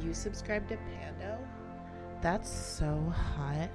You subscribe to Pando? That's so hot.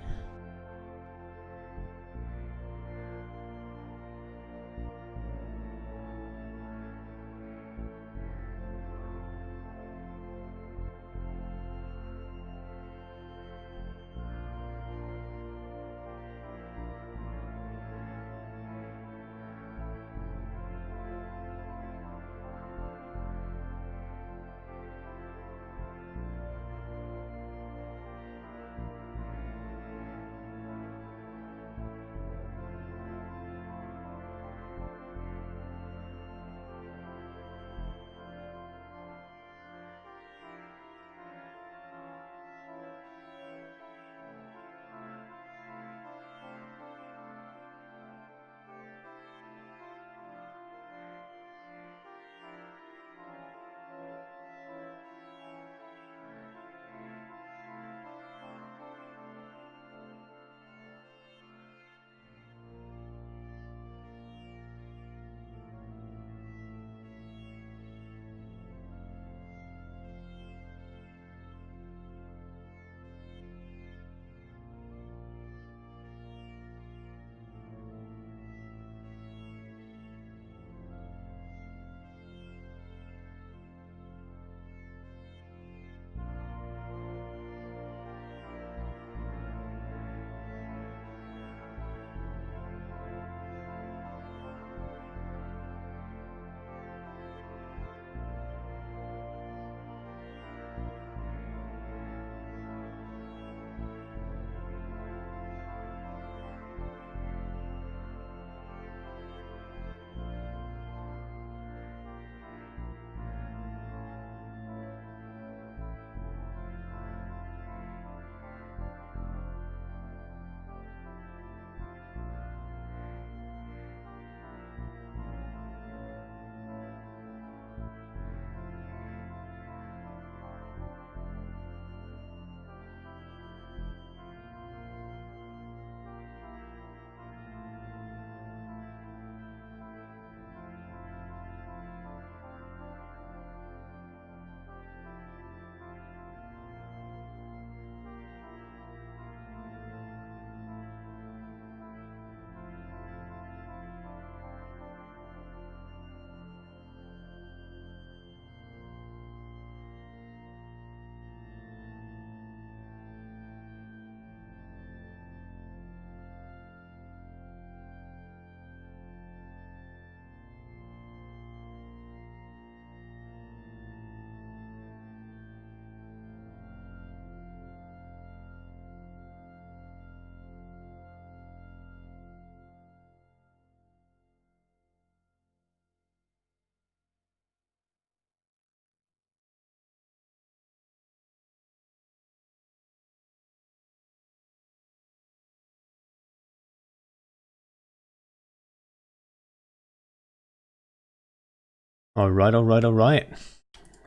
Alright.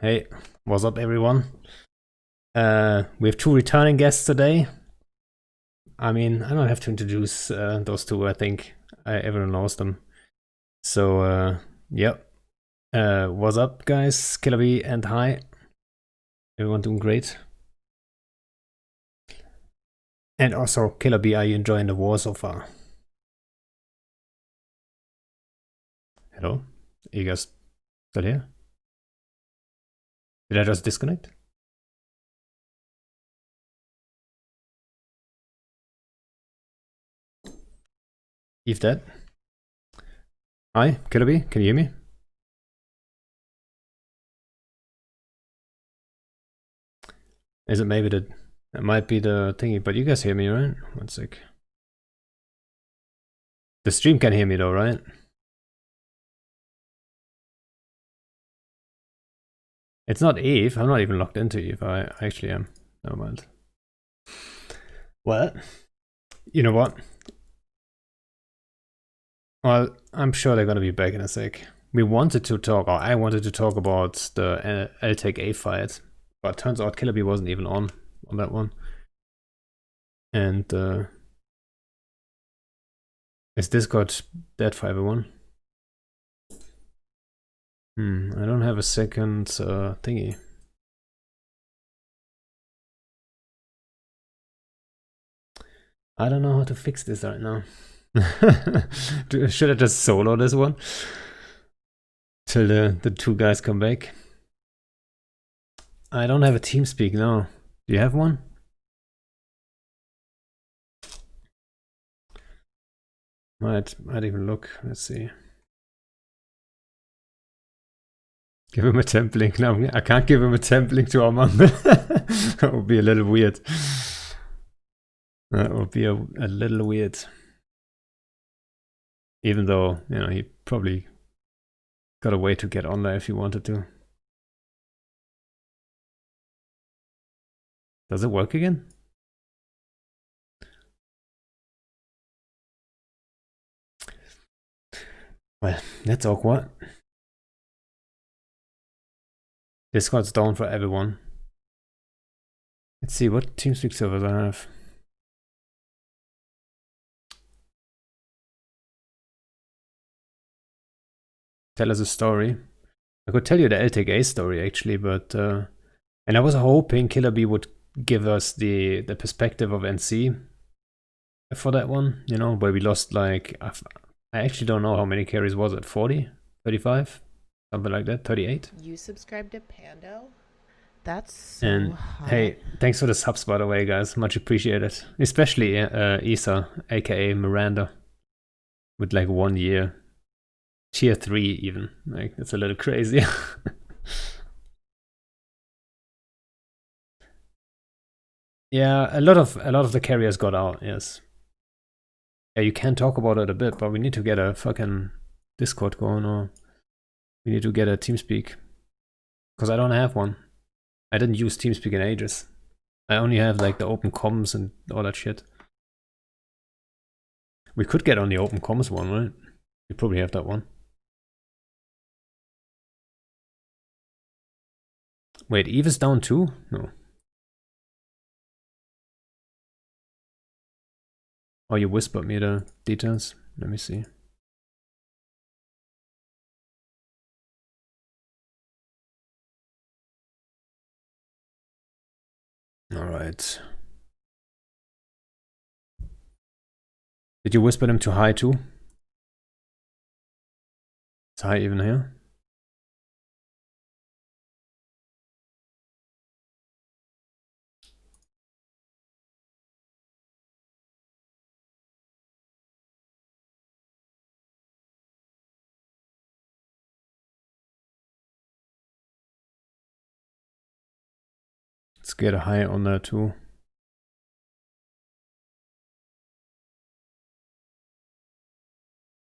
Hey, what's up everyone? We have two returning guests today. I mean, I don't have to introduce those two, I think everyone knows them. So, yep. What's up guys? KillahBee and hi. Everyone doing great? And also, KillahBee, are you enjoying the war so far? Hello? Are you guys still here? Did I just disconnect? Eve dead? Hi, KillahBee, can you hear me? Is it maybe the... It might be the thingy, but you guys hear me, right? One sec. The stream can hear me though, right? It's not Eve. I'm not even logged into Eve. I actually am. Never mind. What? You know what? Well, I'm sure they're gonna be back in a sec. We wanted to talk, or I wanted to talk about the LTEC A fight, but turns out KillahBee wasn't even on that one. And is Discord dead for everyone? I don't have a second thingy. I don't know how to fix this right now. Should I just solo this one? Till the two guys come back. I don't have a TeamSpeak now. Do you have one? Might even look. Let's see. Give him a temp link. No, I can't give him a temp link to Armand. That would be a little weird. That would be a little weird. Even though, you know, he probably got a way to get on there if he wanted to. Does it work again? Well, that's awkward. Discord's down for everyone. Let's see what TeamSpeak servers I have. Tell us a story. I could tell you the LTK story actually, but and I was hoping KillahBee would give us the perspective of NC for that one, you know, where we lost like I actually don't know how many carries was it, 40, 35, something like that, 38. You subscribe to Pando? That's so and hot. Hey, thanks for the subs by the way, guys, much appreciated, especially Isa, aka Miranda, with like 1 year. Tier 3 even, like it's a little crazy. Yeah, a lot of the carriers got out, yes. Yeah, you can talk about it a bit, but we need to get a fucking Discord going, or we need to get a TeamSpeak. Because I don't have one. I didn't use TeamSpeak in ages. I only have like the open comms and all that shit. We could get on the open comms one, right? We probably have that one. Wait, Eve is down too? No. Oh, you whispered me the details. Let me see. All right. Did you whisper them to high too? Is high even here? Let's get a high on there too.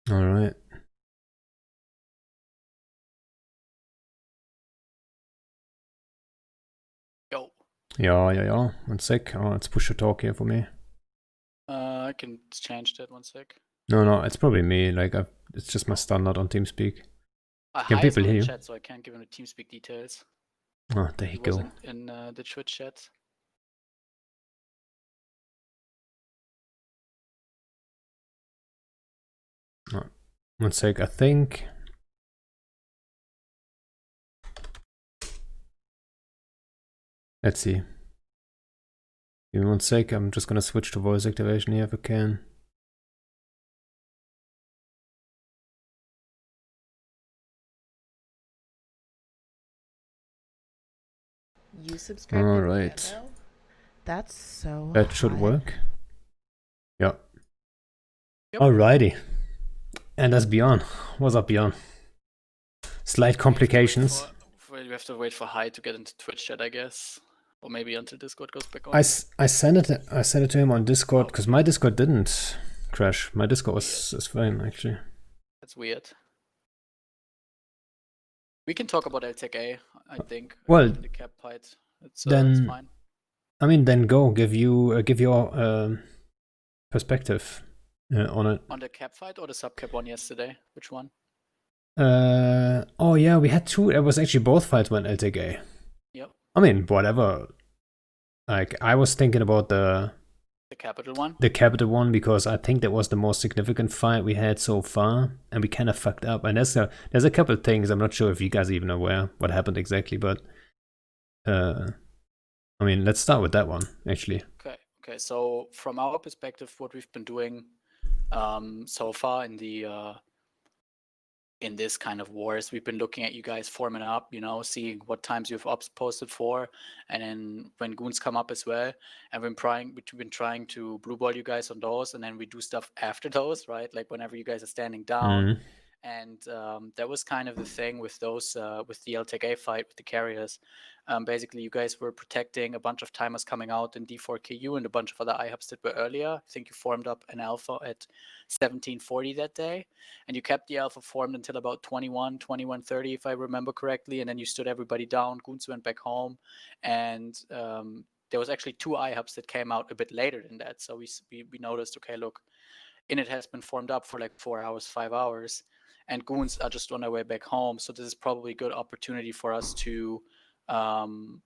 All right. Yo. Yeah. 1 sec. Oh, let's push the talk here for me. I can change that 1 sec. No, it's probably me. Like, it's just my standard on TeamSpeak. Can Hi is people not hear in you? chat, so I can't give him the TeamSpeak details. Oh, there you He go. wasn't in the Twitch chat. Oh, 1 sec, I think. Let's see. Give me 1 sec. I'm just gonna switch to voice activation here if I can. You subscribe All to right. Pando? That's so That should hot. work. Yeah. Yep. Alrighty. And that's Bjorn. What's up, Bjorn? Slight complications. We have to wait for Hi to get into Twitch chat, I guess. Or maybe until Discord goes back on. I sent it to him on Discord because my Discord didn't crash. My Discord was fine actually. That's weird. We can talk about LTK, I think. Well, the cap fight. It's fine. I mean, then go give your perspective on it. On the cap fight or the sub cap one yesterday? Which one? Oh yeah, we had two. It was actually both fights went LTK. Yep. I mean, whatever. Like, I was thinking about the capital one. The capital one, because I think that was the most significant fight we had so far, and we kind of fucked up. And there's a couple of things. I'm not sure if you guys are even aware what happened exactly, but I mean, let's start with that one actually. Okay. Okay, so from our perspective, what we've been doing so far in this kind of wars, we've been looking at you guys forming up, seeing what times you've ops posted for, and then when goons come up as well, and we've been trying to blue ball you guys on those, and then we do stuff after those, right? Like whenever you guys are standing down. And that was kind of the thing with those, with the LTK fight with the carriers. Basically, you guys were protecting a bunch of timers coming out in D4KU and a bunch of other IHUBs that were earlier. I think you formed up an alpha at 1740 that day, and you kept the alpha formed until about 21:30, if I remember correctly, and then you stood everybody down. Goons went back home, and there was actually 2 IHUBs that came out a bit later than that. So we noticed, okay, look, Init has been formed up for like 4 hours, 5 hours, and goons are just on their way back home. So this is probably a good opportunity for us to go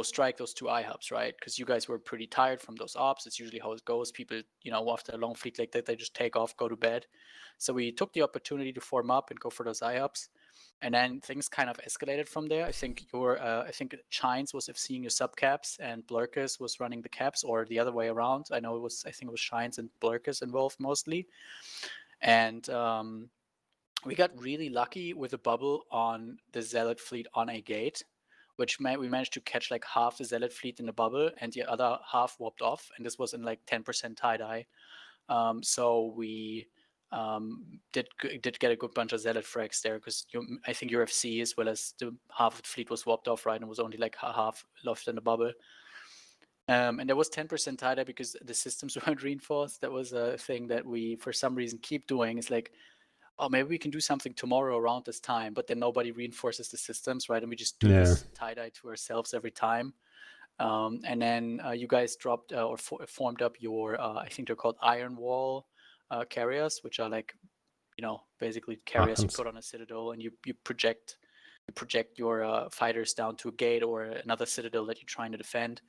strike those 2 IHUBs, right? Because you guys were pretty tired from those ops. It's usually how it goes. People, after a long fleet like that, they just take off, go to bed. So we took the opportunity to form up and go for those IHUBs. And then things kind of escalated from there. I think Chines was seeing your subcaps and Blurkus was running the caps, or the other way around. I think it was Chines and Blurkus involved mostly. And we got really lucky with a bubble on the Zealot fleet on a gate, which we managed to catch like half the Zealot fleet in the bubble and the other half warped off. And this was in like 10% tie-dye. So we did get a good bunch of Zealot frags there, because I think your FC as well as the half of the fleet was warped off, right? And was only like half left in the bubble. And there was 10% tie-dye because the systems weren't reinforced. That was a thing that we, for some reason, keep doing. It's like, oh, maybe we can do something tomorrow around this time, but then nobody reinforces the systems, right? And we just do this tie-dye to ourselves every time. And then you guys dropped or formed up your, I think they're called Iron Wall carriers, which are like, basically carriers you put on a citadel, and you project your fighters down to a gate or another citadel that you're trying to defend.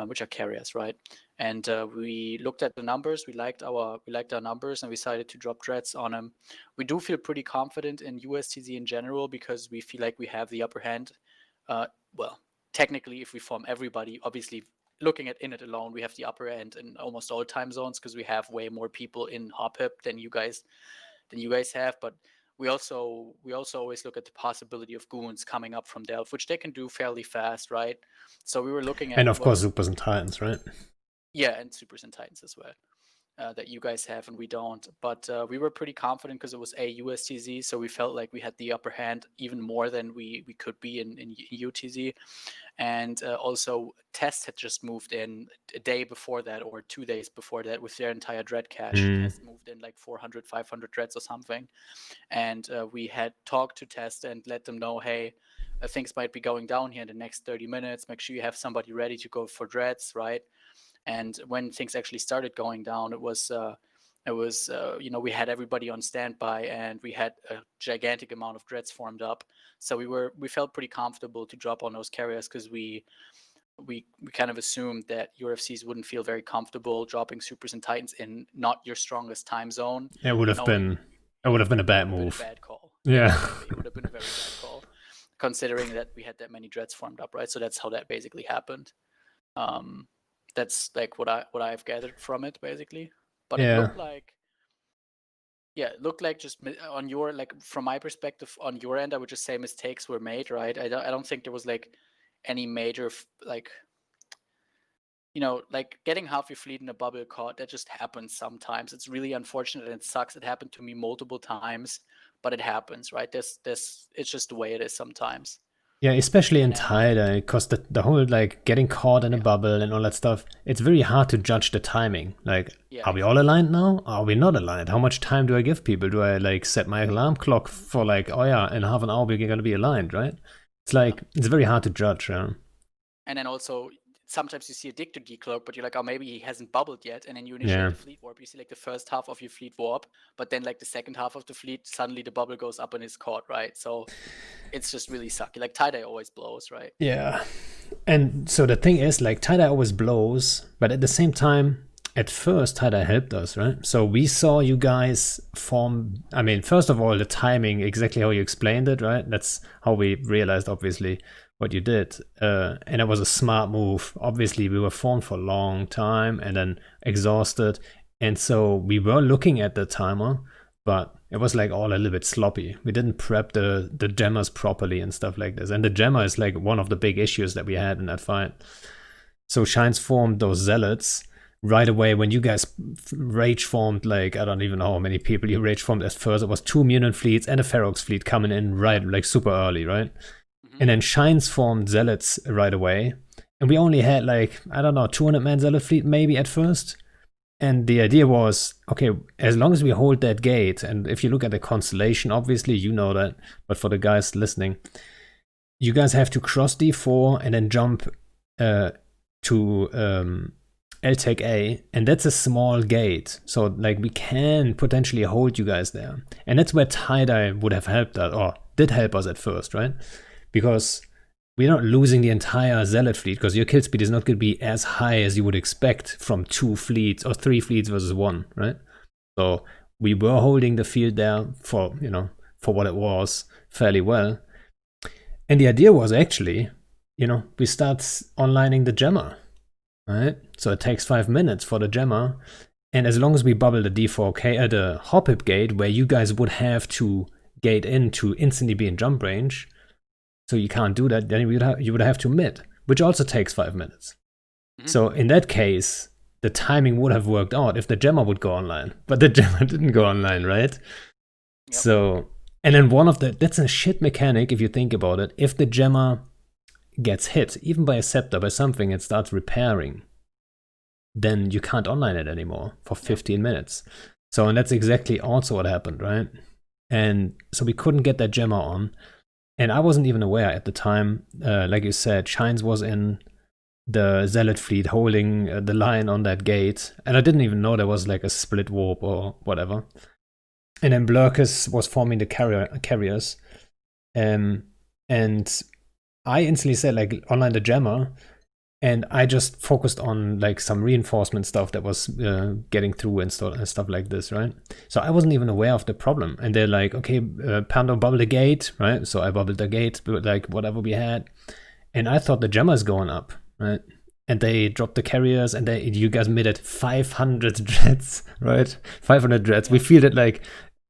Which are carriers, right? And we looked at the numbers. We liked our numbers, and we decided to drop dreads on them. We do feel pretty confident in USTZ in general because we feel like we have the upper hand. Well, technically, if we form everybody, obviously, looking at Init alone, we have the upper end in almost all time zones because we have way more people in HopHip than you guys have. But we also always look at the possibility of goons coming up from Delph, which they can do fairly fast, right? So we were looking at, and of course Supers and Titans, right? Yeah, and Supers and Titans as well, that you guys have and we don't. But we were pretty confident because it was a USTZ, so we felt like we had the upper hand even more than we could be in UTZ. And also Test had just moved in a day before that or 2 days before that with their entire dread cache. Test moved in like 400, 500 dreads or something. And we had talked to Test and let them know, hey, things might be going down here in the next 30 minutes. Make sure you have somebody ready to go for dreads, right? And when things actually started going down, it was we had everybody on standby and we had a gigantic amount of dreads formed up. So we felt pretty comfortable to drop on those carriers because we kind of assumed that your FCs wouldn't feel very comfortable dropping Supers and Titans in not your strongest time zone. It would have been a bad move. A bad call. Yeah. It would have been a very bad call, considering that we had that many dreads formed up, right? So that's how that basically happened. That's like what I've gathered from it, basically. But it looked like just on your, like, from my perspective, on your end, I would just say mistakes were made, right? I don't think there was like any major like getting half your fleet in a bubble caught. That just happens sometimes. It's really unfortunate and it sucks. It happened to me multiple times, but it happens, right? It's just the way it is sometimes. Yeah, especially in tie-dye, because the whole like getting caught in a bubble and all that stuff, it's very hard to judge the timing. Like, are we all aligned now? Are we not aligned? How much time do I give people? Do I like set my alarm clock for like, oh yeah, in half an hour we're gonna be aligned, right? It's like it's very hard to judge. Yeah. And then also sometimes you see a Dictor decloak, but you're like, oh, maybe he hasn't bubbled yet, and then you initiate the fleet warp. You see like the first half of your fleet warp, but then like the second half of the fleet, suddenly the bubble goes up and is caught, right? So it's just really sucky. Like tie-dye always blows, right? Yeah. And so the thing is, like, tie-dye always blows, but at the same time, at first Haida helped us, right? So we saw you guys form. I mean, first of all, the timing, exactly how you explained it, right? That's how we realized, obviously, what you did. And it was a smart move. Obviously, we were formed for a long time and then exhausted. And so we were looking at the timer, but it was like all a little bit sloppy. We didn't prep the gemmers properly and stuff like this. And the gemmer is like one of the big issues that we had in that fight. So Shines formed those zealots right away when you guys rage formed. Like, I don't even know how many people you rage formed at first. It was 2 mutant fleets and a Ferox fleet coming in right, like super early, right? And then Shines formed zealots right away. And we only had like, I don't know, 200-man zealot fleet maybe at first. And the idea was, okay, as long as we hold that gate, and if you look at the constellation, obviously you know that, but for the guys listening, you guys have to cross D4 and then jump to LTEC A, and that's a small gate. So like we can potentially hold you guys there. And that's where tie-dye would have helped us, or did help us at first, right? Because we're not losing the entire zealot fleet, because your kill speed is not going to be as high as you would expect from 2 fleets or 3 fleets versus 1, right? So we were holding the field there for, you know, for what it was fairly well. And the idea was actually, you know, we start onlining the gemmer, right? So it takes 5 minutes for the gemmer. And as long as we bubble the D4K at the hop-hip gate, where you guys would have to gate in to instantly be in jump range, so you can't do that, then you would have to mid, which also takes 5 minutes. So in that case, the timing would have worked out if the gemmer would go online, but the gemmer didn't go online, right? Yep. So, and then that's a shit mechanic if you think about it. If the gemmer gets hit, even by a scepter, by something, it starts repairing, then you can't online it anymore for 15 minutes. So, and that's exactly also what happened, right? And so we couldn't get that gemmer on. And I wasn't even aware at the time, like you said, Shines was in the Zealot fleet holding the line on that gate. And I didn't even know there was like a split warp or whatever. And then Blurkus was forming the carriers. And I instantly said, like, online the jammer. And I just focused on like some reinforcement stuff that was getting through and stuff like this, right? So I wasn't even aware of the problem. And they're like, okay, Pando, bubble the gate, right? So I bubbled the gate, like whatever we had. And I thought the jammer's going up, right? And they dropped the carriers, and you guys made it 500 dreads, right? 500 dreads. We fielded like,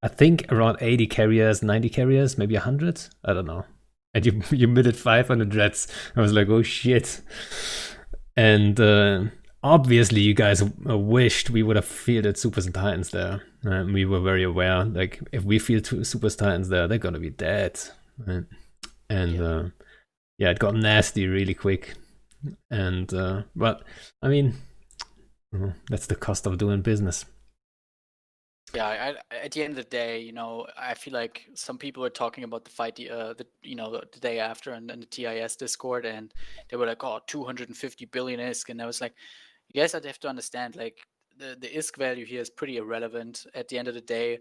I think around 80 carriers, 90 carriers, maybe 100. I don't know. And you minted 500 dreads. I was like, oh shit. And obviously you guys wished we would have fielded Supers and Titans there. We were very aware, like, if we field 2 Supers Titans there, they're gonna be dead. Right? And yeah, it got nasty really quick. And but I mean, that's the cost of doing business. Yeah, at the end of the day, you know, I feel like some people were talking about the fight, the day after, and the TIS Discord, and they were like, "Oh, 250 billion ISK," and I was like, "You guys have to understand, like, the ISK value here is pretty irrelevant. At the end of the day,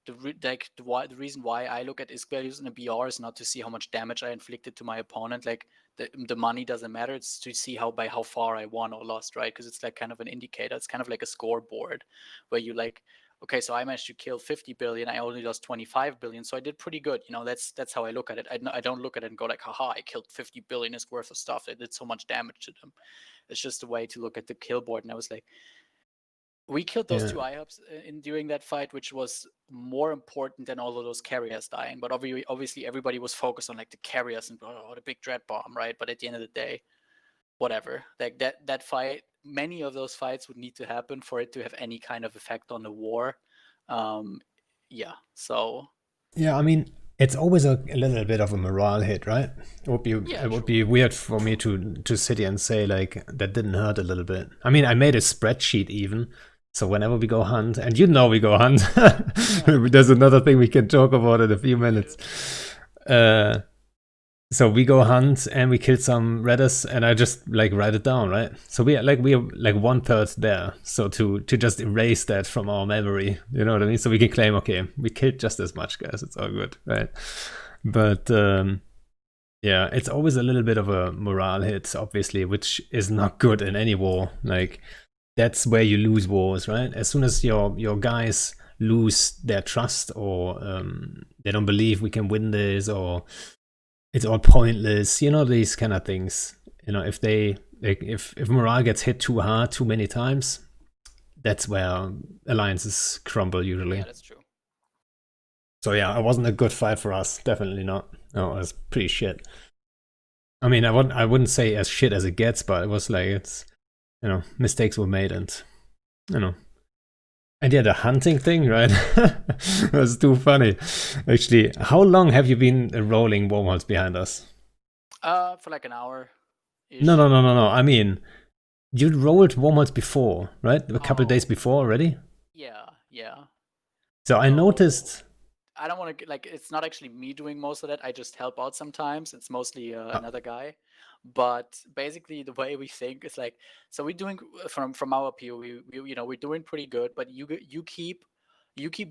the reason why I look at ISK values in a BR is not to see how much damage I inflicted to my opponent. Like, the money doesn't matter. It's to see by how far I won or lost, right? Because it's like kind of an indicator. It's kind of like a scoreboard where you like." Okay, so I managed to kill 50 billion. I only lost 25 billion, so I did pretty good. You know, that's how I look at it. I don't look at it and go like, haha, I killed 50 billion is worth of stuff. I did so much damage to them. It's just a way to look at the kill board. And I was like, we killed those 2 IHUBs during that fight, which was more important than all of those carriers dying. But obviously everybody was focused on like the carriers and the big dread bomb, right? But at the end of the day, whatever. Like that fight, many of those fights would need to happen for it to have any kind of effect on the war. So yeah, I mean, it's always a little bit of a morale hit, right? It would be weird for me to sit here and say like that didn't hurt a little bit. I mean, I made a spreadsheet even. So whenever we go hunt, and you know we go hunt, there's another thing we can talk about in a few minutes. So we go hunt and we kill some redders, and I just like write it down, right? So we are like 1/3 there. So to just erase that from our memory, you know what I mean? So we can claim, okay, we killed just as much, guys. It's all good, right? But yeah, it's always a little bit of a morale hit, obviously, which is not good in any war. Like, that's where you lose wars, right? As soon as your guys lose their trust, or they don't believe we can win this, or it's all pointless, you know, these kind of things. You know, if they like, if morale gets hit too hard too many times, that's where alliances crumble usually. Yeah, that's true. So yeah, it wasn't a good fight for us. Definitely not. No, it was pretty shit. I mean, I wouldn't say as shit as it gets, but it was like, it's, you know, mistakes were made, and you know. And yeah, the hunting thing, right? That's too funny. Actually, how long have you been rolling wormholes behind us? For like an hour. No. I mean, you rolled wormholes before, right? A couple days before already? Yeah. So I noticed. I don't want to, like, it's not actually me doing most of that. I just help out sometimes. It's mostly another guy. But basically, the way we think is like, so we're doing from our POV, you know, we're doing pretty good. But you keep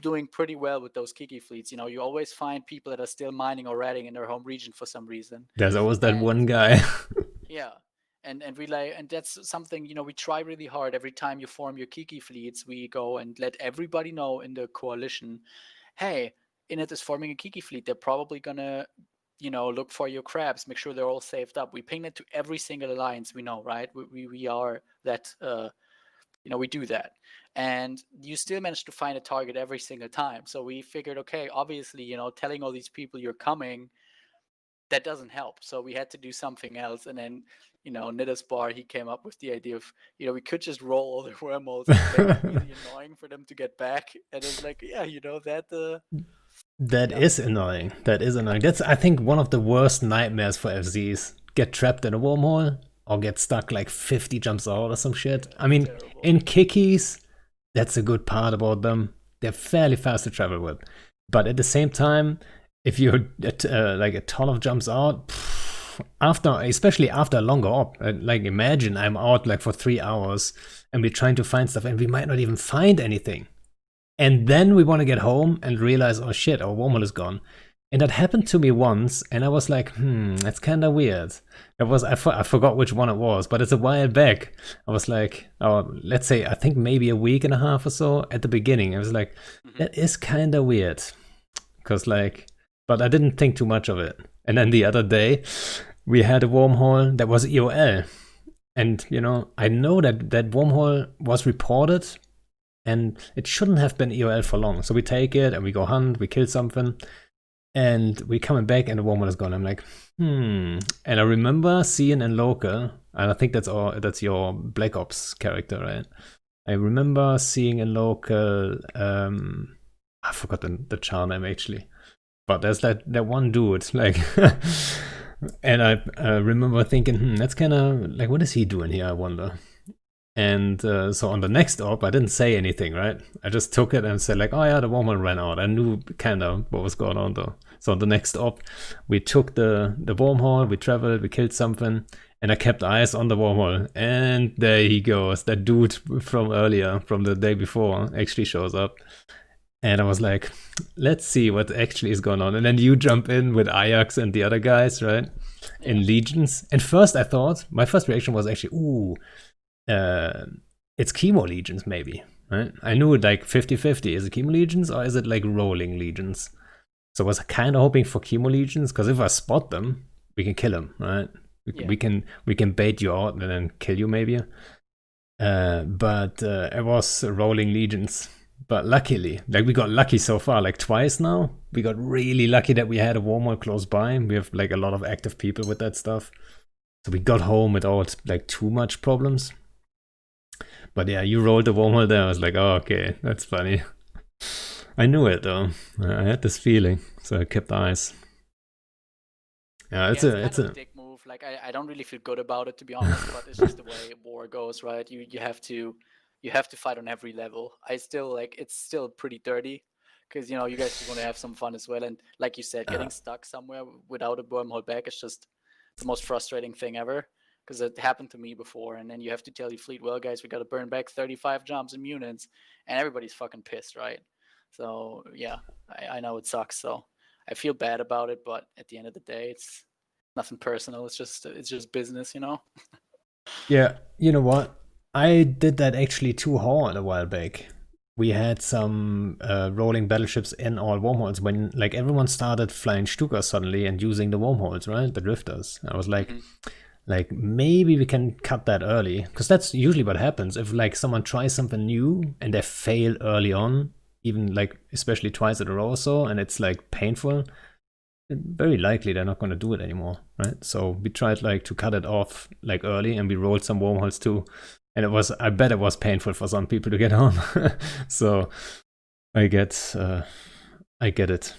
doing pretty well with those Kiki fleets. You know, you always find people that are still mining or raiding in their home region for some reason. There's always that one guy. Yeah. And we like, and that's something, you know, we try really hard. Every time you form your Kiki fleets, we go and let everybody know in the coalition, hey, Init is forming a Kiki fleet. They're probably gonna, you know, look for your crabs, make sure they're all saved up. We ping it to every single alliance we know, right? We are that, you know, we do that. And you still manage to find a target every single time. So we figured, okay, obviously, you know, telling all these people you're coming, that doesn't help. So we had to do something else. And then, you know, Bar, he came up with the idea of, you know, we could just roll all the wormholes and make it really annoying for them to get back. And it's like, yeah, you know, that is annoying. That is annoying. That's, I think, one of the worst nightmares for FZs. Get trapped in a wormhole, or get stuck like 50 jumps out or some shit. I mean, terrible. In Kikis, that's a good part about them. They're fairly fast to travel with. But at the same time, if you're like a ton of jumps out, especially after a longer op, like imagine I'm out like for 3 hours and we're trying to find stuff and we might not even find anything. And then we want to get home and realize, oh shit, our wormhole is gone. And that happened to me once, and I was like, that's kind of weird. It was, I forgot which one it was, but it's a while back. I was like, oh, let's say, I think maybe a week and a half or so at the beginning. I was like, that is kind of weird. Because like, but I didn't think too much of it. And then the other day, we had a wormhole that was EOL. And, you know, I know that that wormhole was reported, and it shouldn't have been EOL for long. So we take it and we go hunt, we kill something. And we coming back and the wormhole is gone. I'm like, And I remember seeing in local, and I think that's your Black Ops character, right? I remember seeing in local, I forgot the char name actually, but there's that one dude, like, and I remember thinking, that's kind of like, what is he doing here? I wonder. And so on the next op, I didn't say anything, right? I just took it and said like, oh yeah, the wormhole ran out. I knew kind of what was going on though. So on the next op, we took the wormhole, we traveled, we killed something, and I kept eyes on the wormhole. And there he goes. That dude from earlier, from the day before, actually shows up. And I was like, let's see what actually is going on. And then you jump in with Ajax and the other guys, right? Yeah. In Legions. And first I thought, my first reaction was actually, it's chemo legions maybe, right? I knew it like 50-50. Is it chemo legions or is it like rolling legions? So I was kind of hoping for chemo legions, because if I spot them, we can kill them, right? We can bait you out and then kill you maybe. But it was rolling legions. But luckily, like, we got lucky so far, like twice now. We got really lucky that we had a wormhole close by. We have like a lot of active people with that stuff. So we got home without like too much problems. But yeah, you rolled the wormhole there. I was like, oh, okay, that's funny. I knew it though. I had this feeling, so I kept eyes. Yeah, it's a dick move. Like, I don't really feel good about it, to be honest. But it's just the way war goes, right? You have to fight on every level. I still like, it's still pretty dirty, because, you know, you guys want to have some fun as well. And like you said, getting stuck somewhere without a wormhole back is just the most frustrating thing ever. Because it happened to me before, and then you have to tell your fleet, well, guys, we got to burn back 35 jumps and munits, and everybody's fucking pissed, right? So yeah, I know it sucks. So I feel bad about it, but at the end of the day, it's nothing personal. It's just business, you know. Yeah, you know what? I did that actually too hard a while back. We had some rolling battleships in all wormholes when like everyone started flying Stuka suddenly and using the wormholes, right? The drifters. I was like maybe we can cut that early, because that's usually what happens if like someone tries something new and they fail early on, even like especially twice in a row or so, and it's like painful. Very likely they're not going to do it anymore, right? So we tried like to cut it off like early, and we rolled some wormholes too, and I bet it was painful for some people to get on. So I get it.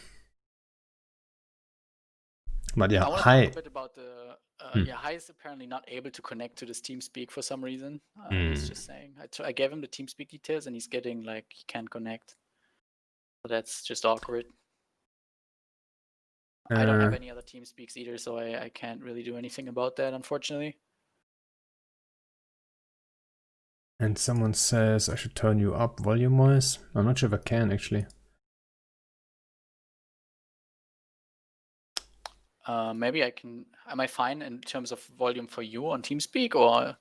But yeah, I want to hi. talk a bit about the. Hai is apparently not able to connect to this TeamSpeak for some reason. He's just saying. I gave him the TeamSpeak details, and he's getting like he can't connect. So that's just awkward. I don't have any other TeamSpeaks either, so I can't really do anything about that, unfortunately. And someone says I should turn you up volume-wise. I'm not sure if I can actually. Maybe I can. Am I fine in terms of volume for you on TeamSpeak, or?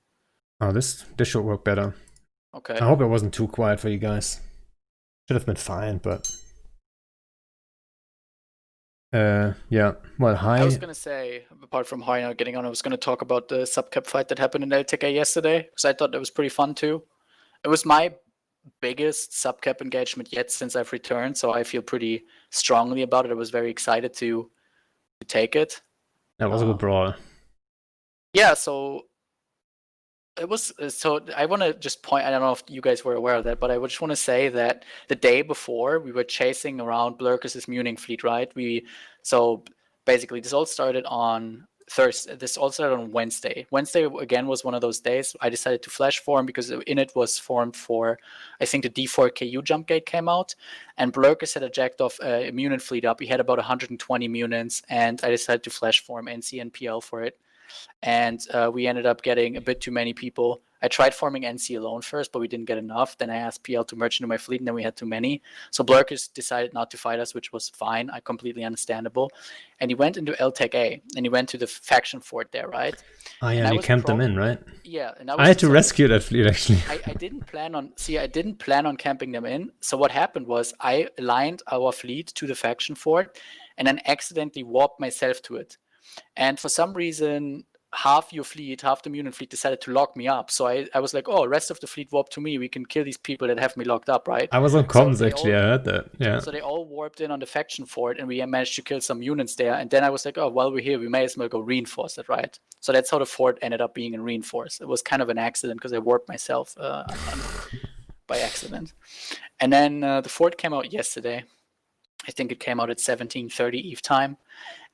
Oh, this should work better. Okay. I hope it wasn't too quiet for you guys. Should have been fine, but yeah. Well, hi. I was gonna say, apart from Hai not getting on, I was gonna talk about the subcap fight that happened in LTK yesterday, because I thought that was pretty fun too. It was my biggest subcap engagement yet since I've returned, so I feel pretty strongly about it. I was very excited to take it. That was a good brawl. Yeah, so it was. So I want to just point. I don't know if you guys were aware of that, but I just want to say that the day before we were chasing around Blurkus's Munich fleet, right? So basically this all started on Thursday. This all started on Wednesday. Wednesday again was one of those days I decided to flash form because in it was formed for, I think the D4KU jump gate came out, and Blurkus had jacked off a Munich fleet up. He had about 120 Munions, and I decided to flash form NC and PL for it. And we ended up getting a bit too many people. I tried forming NC alone first, but we didn't get enough. Then I asked PL to merge into my fleet, and then we had too many. So Blurkus decided not to fight us, which was fine. I completely understandable. And he went into LTEC A, and he went to the faction fort there, right? Oh yeah, and you camped them in, right? Yeah, and I had to rescue that fleet actually. I didn't plan on camping them in. So what happened was I aligned our fleet to the faction fort, and then accidentally warped myself to it. And for some reason, half the Munich fleet decided to lock me up. So I was like, oh, rest of the fleet warp to me. We can kill these people that have me locked up, right? I was on comms actually, I heard that. Yeah. So they all warped in on the faction fort, and we managed to kill some units there. And then I was like, oh, while we're here, we may as well go reinforce it, right? So that's how the fort ended up being reinforced. It was kind of an accident because I warped myself by accident. And then the fort came out yesterday. I think it came out at 17:30 Eve time.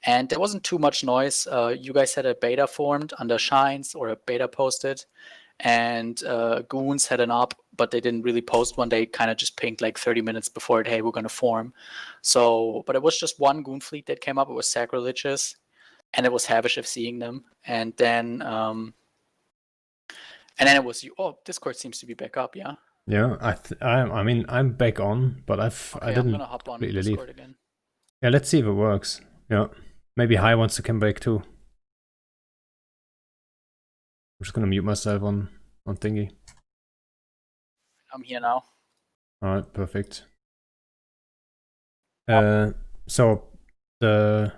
And there wasn't too much noise. You guys had a beta formed under Shines, or a beta posted, and Goons had an op, but they didn't really post one. They kind of just pinged like 30 minutes before it, hey, we're going to form. So, but it was just one Goon fleet that came up. It was Sacrilegious, and it was Havish of seeing them. And then it was you. Oh, Discord seems to be back up, yeah? Yeah, I mean, I'm back on, but I didn't I'm gonna hop on Discord again. Yeah, let's see if it works. Yeah, maybe Hai wants to come back too. I'm just gonna mute myself on thingy. I'm here now. All right, perfect. So the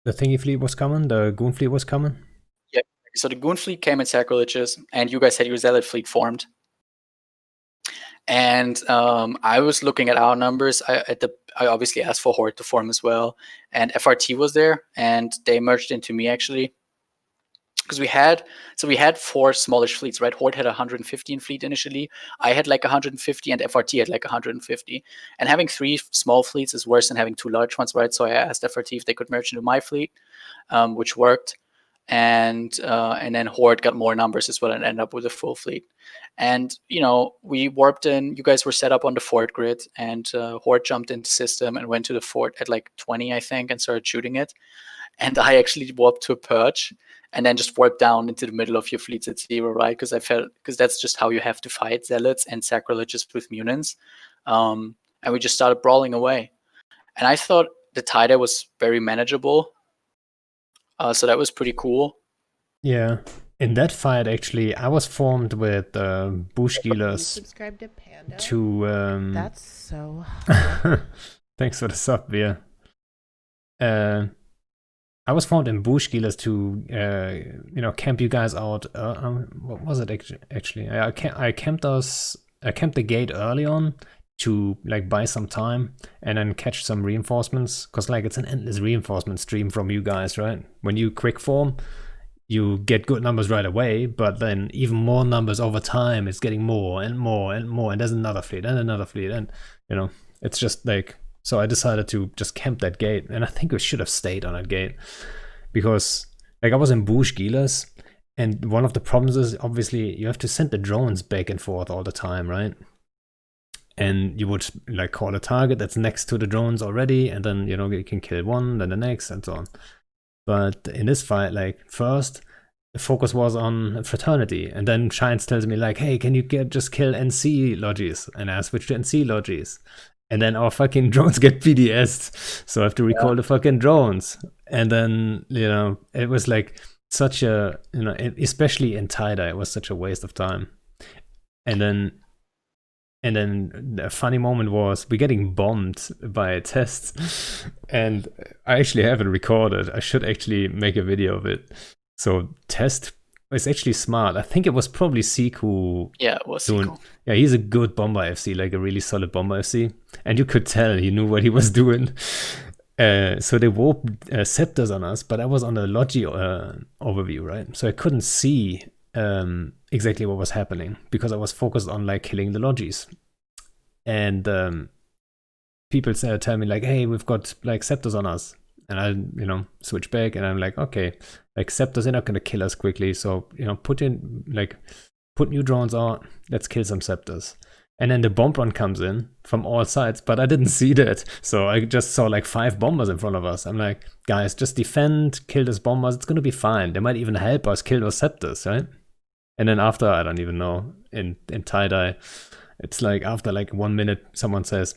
thingy fleet was coming. The Goon fleet was coming. Yeah. So the Goon fleet came in Sacrilegious, and you guys had your Zealot fleet formed. And I was looking at our numbers. I obviously asked for Horde to form as well, and FRT was there, and they merged into me actually, because we had 4 smallish fleets, right? Horde had 115 fleet initially. I had like 150, and FRT had like 150. And having 3 small fleets is worse than having 2 large ones, right? So I asked FRT if they could merge into my fleet, which worked. And then Horde got more numbers as well and ended up with a full fleet. And we warped in. You guys were set up on the fort grid, and Horde jumped into system and went to the fort at like 20, I think, and started shooting it. And I actually warped to a perch, and then just warped down into the middle of your fleets at 0, right? Because that's just how you have to fight Zealots and Sacrilegious with Munions. And we just started brawling away. And I thought the tie was very manageable. So that was pretty cool. Yeah, in that fight, actually, I was formed with bush You healers subscribe to Pando? to. That's so hot. Thanks for the sub, Beer. I was formed in bush healers to, camp you guys out. What was it actually? I camped us. I camped the gate early on to like buy some time and then catch some reinforcements, because like it's an endless reinforcement stream from you guys, right? When you quick form, you get good numbers right away, but then even more numbers over time. It's getting more and more and more, and there's another fleet and another fleet, and it's just like. So I decided to just camp that gate, and I think we should have stayed on that gate, because like I was in bush healers, and one of the problems is obviously you have to send the drones back and forth all the time, right? And you would like call a target that's next to the drones already, and then you can kill one, then the next, and so on. But in this fight, like first the focus was on fraternity, and then Shines tells me like, hey, can you just kill NC logis? And I switch to NC logis. And then our fucking drones get PDS'd, so I have to recall the fucking drones. And then, it was like such a, especially in tie-dye, it was such a waste of time. And then the funny moment was we're getting bombed by a test, and I actually haven't recorded. I should actually make a video of it. So test is actually smart. I think it was probably Seek who. Yeah, it was Seek. Yeah, he's a good bomber FC, like a really solid bomber FC, and you could tell he knew what he was doing. So they warped scepters on us, but I was on the Logi overview, right? So I couldn't see exactly what was happening because I was focused on like killing the Logis. And people tell me like, hey, we've got like scepters on us. And I, switch back, and I'm like, okay, like scepters are not gonna kill us quickly, so put new drones out. Let's kill some scepters. And then the bomb run comes in from all sides, but I didn't see that, so I just saw like 5 bombers in front of us. I'm like, guys, just defend, kill those bombers. It's gonna be fine. They might even help us kill those scepters, right? And then after, I don't even know, in tie-dye, it's like after like 1 minute, someone says,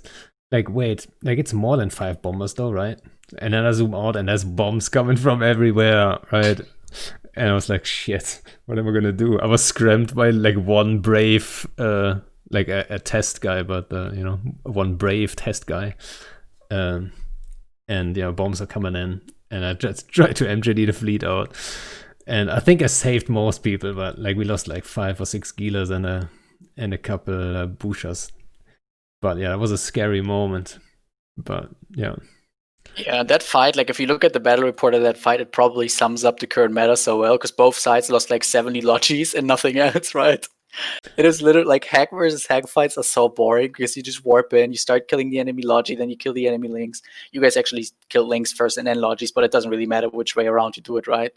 like, wait, like it's more than 5 bombers though, right? And then I zoom out, and there's bombs coming from everywhere, right? And I was like, shit, what am I gonna do? I was scrammed by like one brave, like a test guy, but one brave test guy. And bombs are coming in, and I just tried to MJD the fleet out. And I think I saved most people, but like we lost like 5 or 6 Gilas and a couple Bushas. But yeah, it was a scary moment. But yeah. Yeah, that fight, like if you look at the battle report of that fight, it probably sums up the current meta so well, because both sides lost like 70 Logis and nothing else, right? It is literally like hack versus hack fights are so boring because you just warp in, you start killing the enemy Logi, then you kill the enemy links. You guys actually kill links first and then Logis, but it doesn't really matter which way around you do it, right?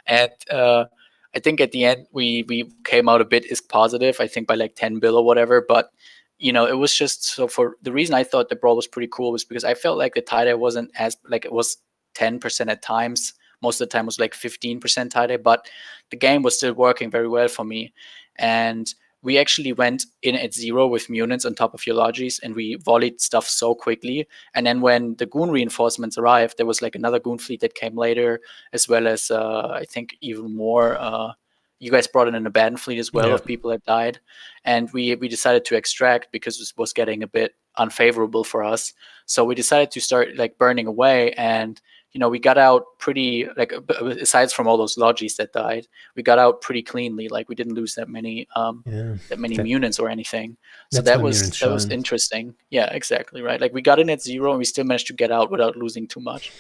And I think at the end we came out a bit is positive, I think by like 10 bill or whatever, but it was just so for the reason I thought the brawl was pretty cool was because I felt like the tie-dye wasn't as like it was 10% at times. Most of the time it was like 15% tie-dye, but the game was still working very well for me. And we actually went in at 0 with Munits on top of your Logis, and we volleyed stuff so quickly. And then when the Goon reinforcements arrived, there was like another Goon fleet that came later, as well as I think even more you guys brought in an abandoned fleet as well of people that died, and we decided to extract because it was getting a bit unfavorable for us. So we decided to start like burning away, and we got out pretty, like aside from all those Logis that died, we got out pretty cleanly. Like we didn't lose that many Munits or anything. So that was interesting. Yeah, exactly right. Like we got in at 0 and we still managed to get out without losing too much.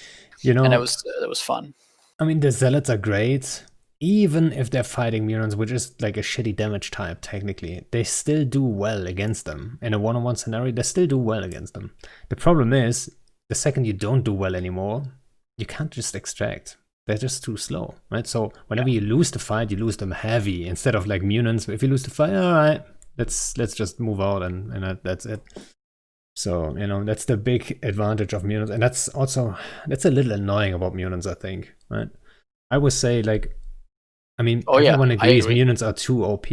And that was fun. I mean, the Zealots are great. Even if they're fighting Murons, which is like a shitty damage type, technically, they still do well against them. In a one-on-one scenario, they still do well against them. The problem is, the second you don't do well anymore, you can't just extract. They're just too slow, right? So whenever you lose the fight, you lose them heavy. Instead of like Murons, if you lose the fight, all right, let's just move out and that's it. So, that's the big advantage of Murons. And that's a little annoying about Murons, I think, right? I would say, like, I mean, everyone agrees Munits are too OP.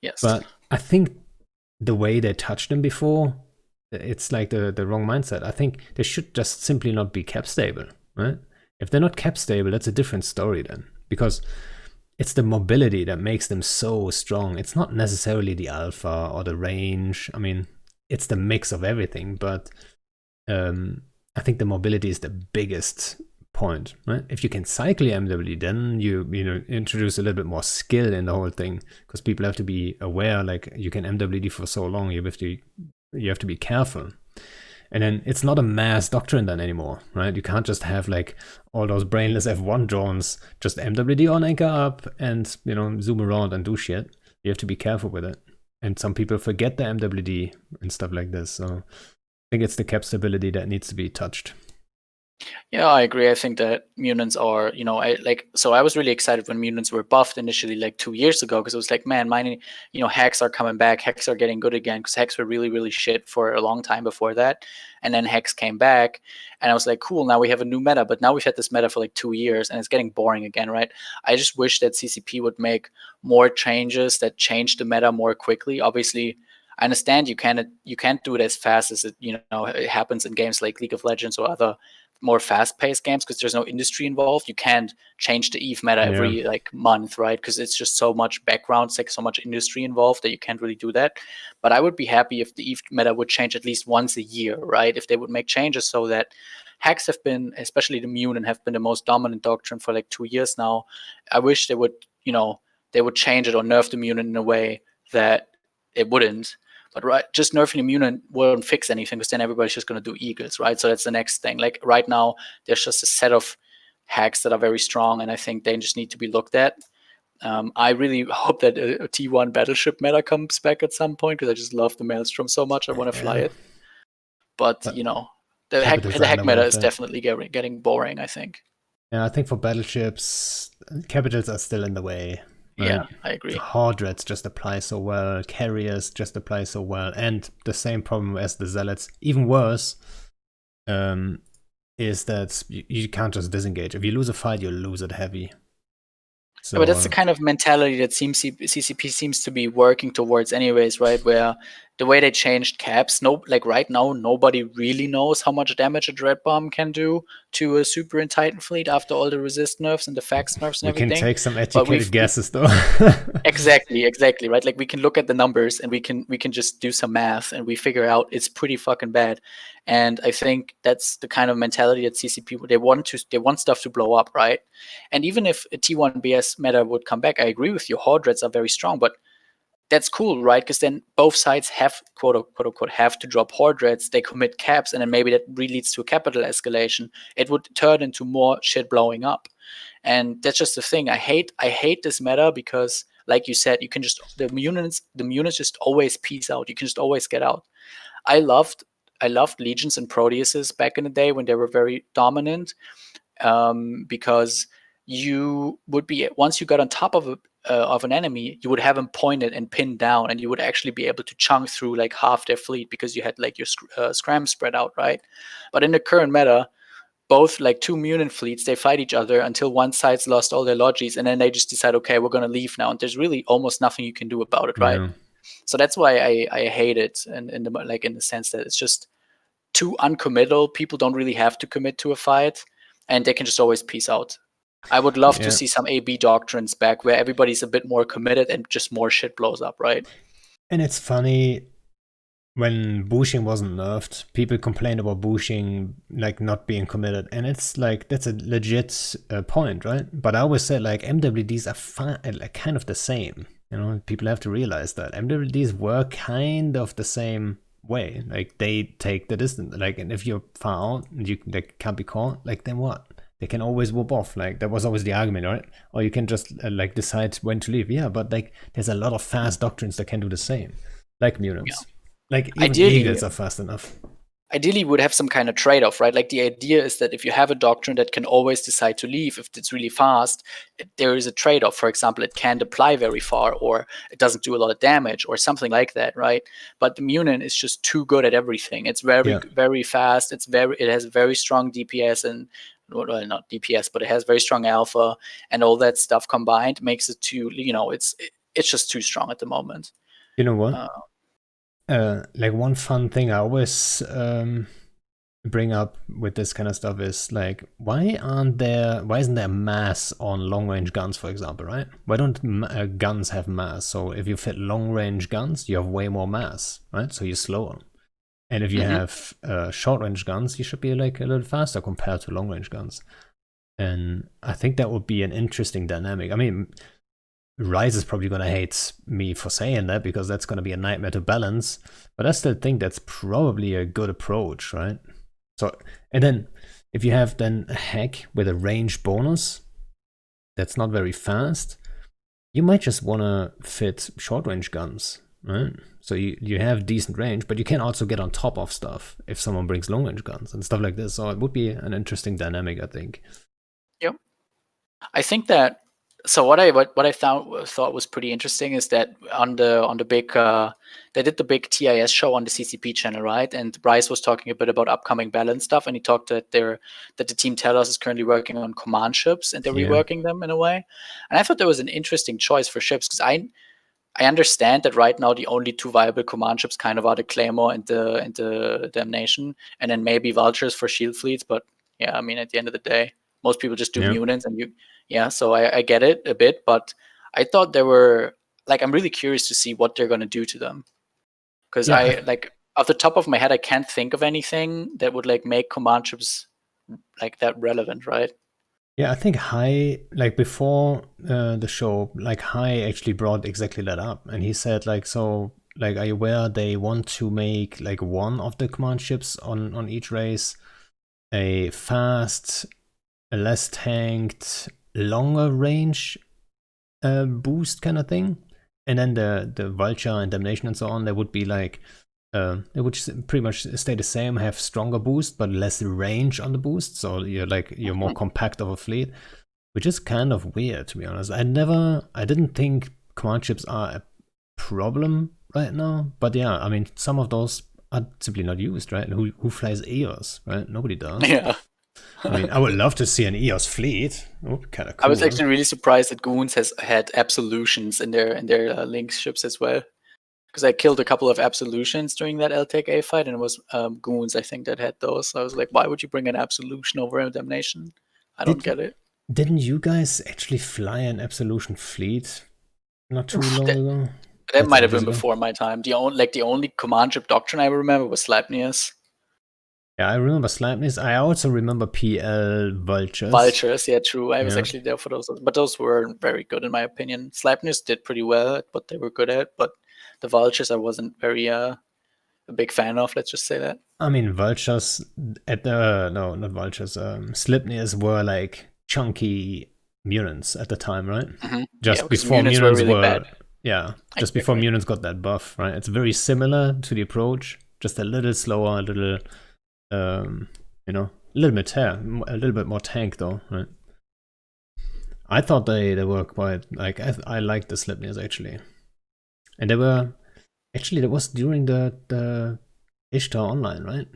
Yes. But I think the way they touched them before, it's like the wrong mindset. I think they should just simply not be cap stable, right? If they're not cap stable, that's a different story then. Because it's the mobility that makes them so strong. It's not necessarily the alpha or the range. I mean, it's the mix of everything, but I think the mobility is the biggest point, right? If you can cycle your MWD, then you introduce a little bit more skill in the whole thing, because people have to be aware, like, you can MWD for so long, you have to be careful. And then it's not a mass doctrine then anymore, right? You can't just have like all those brainless F1 drones just MWD on, anchor up, and zoom around and do shit. You have to be careful with it. And some people forget the MWD and stuff like this. So I think it's the cap stability that needs to be touched. Yeah, I agree. I think that mutants are, I was really excited when mutants were buffed initially, like 2 years ago, because it was like, man, mine, hacks are coming back. Hacks are getting good again, because hacks were really, really shit for a long time before that. And then hacks came back, and I was like, cool, now we have a new meta. But now we've had this meta for like 2 years, and it's getting boring again, right? I just wish that CCP would make more changes that change the meta more quickly. Obviously, I understand you can't do it as fast as it happens in games like League of Legends or other more fast-paced games, because there's no industry involved. You can't change the EVE meta every like month, right? Because it's just so much background, it's like so much industry involved that you can't really do that. But I would be happy if the EVE meta would change at least once a year, right? If they would make changes so that hacks have been, especially the Munin, have been the most dominant doctrine for like 2 years now. I wish they would change it or nerf the Munin in a way that it wouldn't. But right, just nerfing immune won't fix anything, because then everybody's just going to do eagles, right? So that's the next thing. Like right now, there's just a set of hacks that are very strong, and I think they just need to be looked at. I really hope that a T1 battleship meta comes back at some point, because I just love the Maelstrom so much. I want to fly it. But the hack meta is definitely getting boring, I think. Yeah, I think for battleships, capitals are still in the way. Right? Yeah, I agree. Horde Rats just apply so well, carriers just apply so well, and the same problem as the zealots, even worse, is that you can't just disengage. If you lose a fight, you lose it heavy. So, but that's the kind of mentality that CCP seems to be working towards anyways, right? Where the way they changed caps, right now, nobody really knows how much damage a Dread Bomb can do to a Super and Titan fleet after all the resist nerfs and the fax nerfs and everything. We can take some educated guesses, though. Exactly, right? Like, we can look at the numbers, and we can just do some math, and we figure out it's pretty fucking bad. And I think that's the kind of mentality that CCP, they want stuff to blow up, right? And even if a T1 BS meta would come back, I agree with you, Horde Rats are very strong, but that's cool, right? Because then both sides have, quote unquote, have to drop Horde Rats, they commit caps, and then maybe that really leads to a capital escalation. It would turn into more shit blowing up. And that's just the thing. I hate this meta, because, like you said, you can just, the units just always peace out. You can just always get out. I loved Legions and Proteuses back in the day when they were very dominant, because you would be, once you got on top of an enemy, you would have him pointed and pinned down, and you would actually be able to chunk through like half their fleet, because you had like your scram spread out, right? But in the current meta, both like two Munin fleets, they fight each other until one side's lost all their logis, and then they just decide, okay, we're going to leave now, and there's really almost nothing you can do about it, right? So that's why I hate it, and in the sense that it's just too uncommittal. People don't really have to commit to a fight, and they can just always peace out. I would love to see some AB doctrines back, where everybody's a bit more committed and just more shit blows up, right? And it's funny, when Bushing wasn't nerfed, people complained about Bushing like not being committed, and it's like, that's a legit point, right? But I always said, like, MWDs are like kind of the same. People have to realize that MWDs work kind of the same way. Like, they take the distance. Like, and if you're far out and they can't be caught, like, then what? They can always whoop off. Like, that was always the argument, right? Or you can just like decide when to leave. Yeah, but like, there's a lot of fast doctrines that can do the same, like mutants. Yeah. Like, even eagles are fast enough. Ideally, would have some kind of trade-off, right? Like, the idea is that if you have a doctrine that can always decide to leave, if it's really fast, there is a trade-off. For example, it can't apply very far, or it doesn't do a lot of damage, or something like that, right? But the Munin is just too good at everything. It's very fast. It has very strong DPS, and well, not DPS, but it has very strong alpha, and all that stuff combined makes it too. It's just too strong at the moment. You know what? Like, one fun thing I always bring up with this kind of stuff is like, why isn't there mass on long range guns, for example, right? Why don't guns have mass? So if you fit long range guns, you have way more mass, right? So you're slower. And if you have short range guns, you should be like a little faster compared to long range guns. And I think that would be an interesting dynamic. I mean, Rise is probably going to hate me for saying that because that's going to be a nightmare to balance. But I still think that's probably a good approach, right? So, and then if you have then a hack with a range bonus that's not very fast, you might just want to fit short range guns, right? So you have decent range, but you can also get on top of stuff if someone brings long range guns and stuff like this. So it would be an interesting dynamic, I think. Yep. I think that. So what I thought was pretty interesting is that on the big they did the big TIS show on the CCP channel, right? And Bryce was talking a bit about upcoming balance stuff, and he talked that the team Telos is currently working on command ships and they're reworking them in a way. And I thought that was an interesting choice for ships because I understand that right now the only two viable command ships kind of are the Claymore and the Damnation, and then maybe Vultures for shield fleets. But yeah, I mean at the end of the day, most people just do Munins, and so I get it a bit, but I thought they were like, I'm really curious to see what they're going to do to them. Because I like, off the top of my head, I can't think of anything that would like make command ships like that relevant, right? Yeah, I think Hai, like before the show, like Hai actually brought exactly that up. And he said like, so like, are you aware they want to make like one of the command ships on each race a fast, a less tanked, longer range boost kind of thing, and then the Vulture and Damnation and so on, they would be like they would pretty much stay the same, have stronger boost but less range on the boost, so you're more compact of a fleet, which is kind of weird, to be honest. I didn't think command ships are a problem right now, but yeah, I mean some of those are simply not used, right? And who flies EOS, right? Nobody does. Yeah. I mean, I would love to see an EOS fleet. Oh, kind of cool. I was actually really surprised that Goons has had absolutions in their Lynx ships as well. Because I killed a couple of absolutions during that LTEC A fight, and it was Goons, I think, that had those. So I was like, why would you bring an absolution over a Damnation? I don't get it. Didn't you guys actually fly an absolution fleet not too long ago? That might have been before my time. The only command ship doctrine I remember was Sleipnir's. Yeah, I remember Sleipnir's. I also remember PL Vultures. Vultures, yeah, true. I was actually there for those, but those were very good in my opinion. Sleipnir's did pretty well at what they were good at, but the Vultures I wasn't very a big fan of. Let's just say that. I mean, Vultures at the no, not Vultures. Sleipnir's were like chunky Murins at the time, right? Mm-hmm. Just before Murins were really bad. Yeah, just before Murins got that buff, right? It's very similar to the approach, just a little slower, a little, a little bit more tank though, right? I thought they were quite like I liked the Sleipnirs actually, and they were actually that was during the Ishtar Online, right?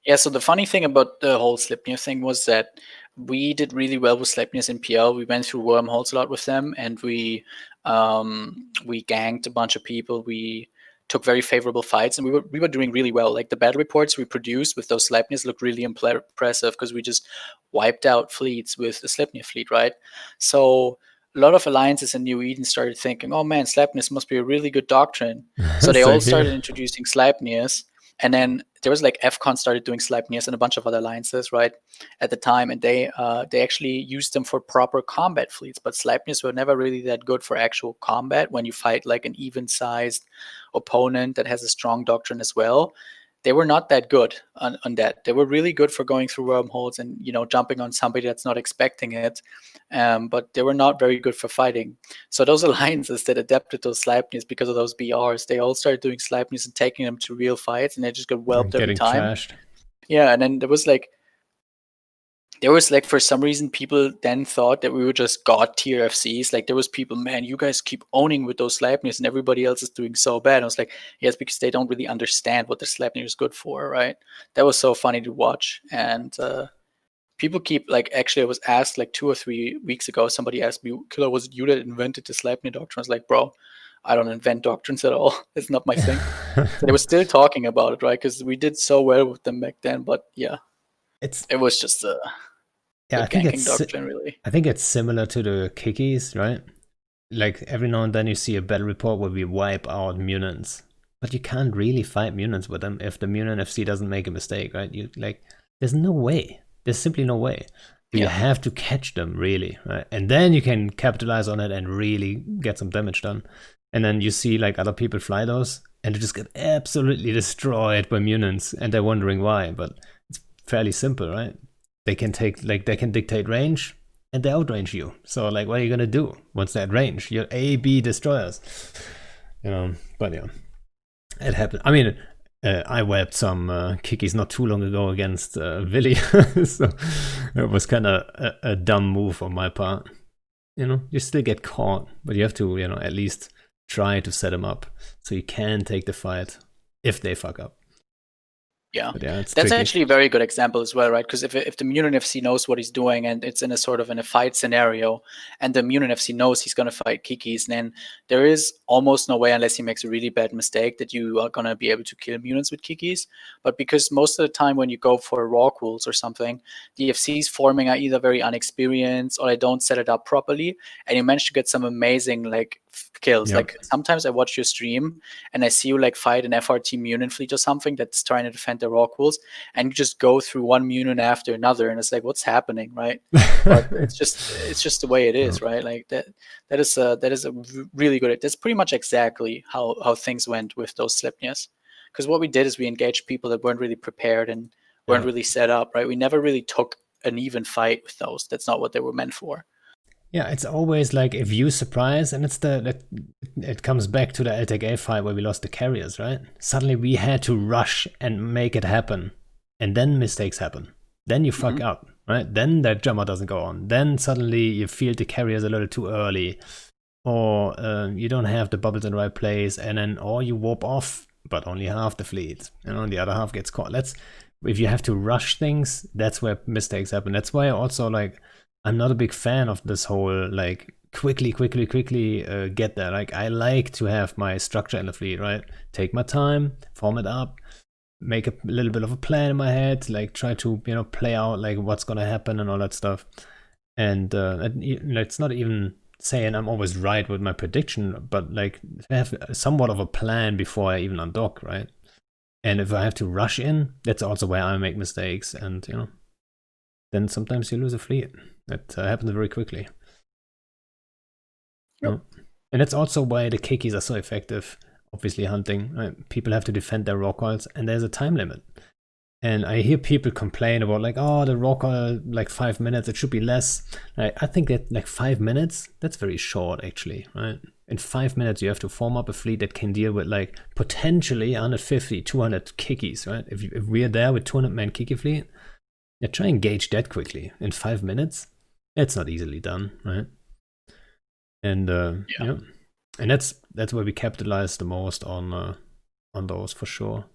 Yeah. So the funny thing about the whole Sleipnir thing was that we did really well with Sleipnirs in PL. We went through wormholes a lot with them, and we ganked a bunch of people. We took very favorable fights, and we were doing really well. Like the battle reports we produced with those Sleipnirs looked really impressive because we just wiped out fleets with the Sleipnir fleet, right? So a lot of alliances in New Eden started thinking, oh man, Sleipnirs must be a really good doctrine. So they all started introducing Sleipnirs. And then there was like FCON started doing Sleipnirs and a bunch of other alliances, right, at the time, and they actually used them for proper combat fleets. But Sleipnirs were never really that good for actual combat when you fight like an even-sized opponent that has a strong doctrine as well. They were not that good on that. They were really good for going through wormholes and jumping on somebody that's not expecting it, but they were not very good for fighting. So those alliances that adapted those Sleipnirs because of those BRs, they all started doing Sleipnirs and taking them to real fights, and they just got whelped every time. Trashed. Yeah, and then there was like for some reason people then thought that we were just god tier FCs. Like there was people, man, you guys keep owning with those Sleipnirs and everybody else is doing so bad. And I was like, yes, because they don't really understand what the Sleipnir is good for, right? That was so funny to watch. And people keep like, actually I was asked like 2 or 3 weeks ago, somebody asked me, Killer, was it you that invented the Sleipnir doctrine? I was like, bro, I don't invent doctrines at all. It's not my thing. So they were still talking about it, right? Because we did so well with them back then. But yeah, it was just a I think ganking doctrine, really. I think it's similar to the kickies, right? Like every now and then you see a battle report where we wipe out Munins, but you can't really fight Munins with them if the Munin FC doesn't make a mistake, right? You like, there's no way. There's simply no way. You have to catch them, really, right? And then you can capitalize on it and really get some damage done. And then you see like other people fly those, and they just get absolutely destroyed by Munins, and they're wondering why. But it's fairly simple, right? They can dictate range, and they outrange you. So like, what are you gonna do once they're at range? You're A/B destroyers, But yeah, it happened. I mean, I wiped some kickies not too long ago against Willy, so it was kind of a dumb move on my part. You still get caught, but you have to, at least try to set them up so you can take the fight if they fuck up. Yeah, that's tricky. Actually a very good example as well, right? Because if the Munin FC knows what he's doing and it's in a sort of in a fight scenario, and the Munin FC knows he's going to fight Kikis, then there is almost no way, unless he makes a really bad mistake, that you are going to be able to kill Munins with Kikis. But because most of the time when you go for raw rules or something, the FCs forming are either very unexperienced or they don't set it up properly, and you manage to get some amazing like kills. Yep. Like sometimes I watch your stream and I see you like fight an FRT Munin fleet or something that's trying to defend the raw rules, and you just go through one Munin after another, and it's like, what's happening, right? But it's just the way it is, right? Like that is a really good. That's pretty much exactly how things went with those Sleipnirs. Because what we did is we engaged people that weren't really prepared and weren't really set up, right? We never really took an even fight with those. That's not what they were meant for. Yeah, it's always like if you surprise, and it comes back to the LTK fight where we lost the carriers, right? Suddenly we had to rush and make it happen, and then mistakes happen. Then you fuck up, right? Then that jammer doesn't go on. Then suddenly you feel the carriers a little too early, or you don't have the bubbles in the right place, and then or you warp off, but only half the fleet, the other half gets caught. If you have to rush things, that's where mistakes happen. That's why I also like. I'm not a big fan of this whole like quickly get there. Like I like to have my structure in the fleet, right? Take my time, form it up, make a little bit of a plan in my head, like try to play out like what's gonna happen and all that stuff. And it's not even saying I'm always right with my prediction, but like have somewhat of a plan before I even undock, right? And if I have to rush in, that's also where I make mistakes, and then sometimes you lose a fleet. That happens very quickly. Yep. And that's also why the kikis are so effective. Obviously, hunting. Right? People have to defend their raw coils, and there's a time limit. And I hear people complain about like, oh, the raw coil like 5 minutes. It should be less. I think that like 5 minutes, that's very short actually, right? In 5 minutes, you have to form up a fleet that can deal with like potentially 150, 200 kikis, right? If we're there with 200 man kiki fleet, try and gauge that quickly in 5 minutes. It's not easily done, right? And and that's where we capitalize the most on those for sure.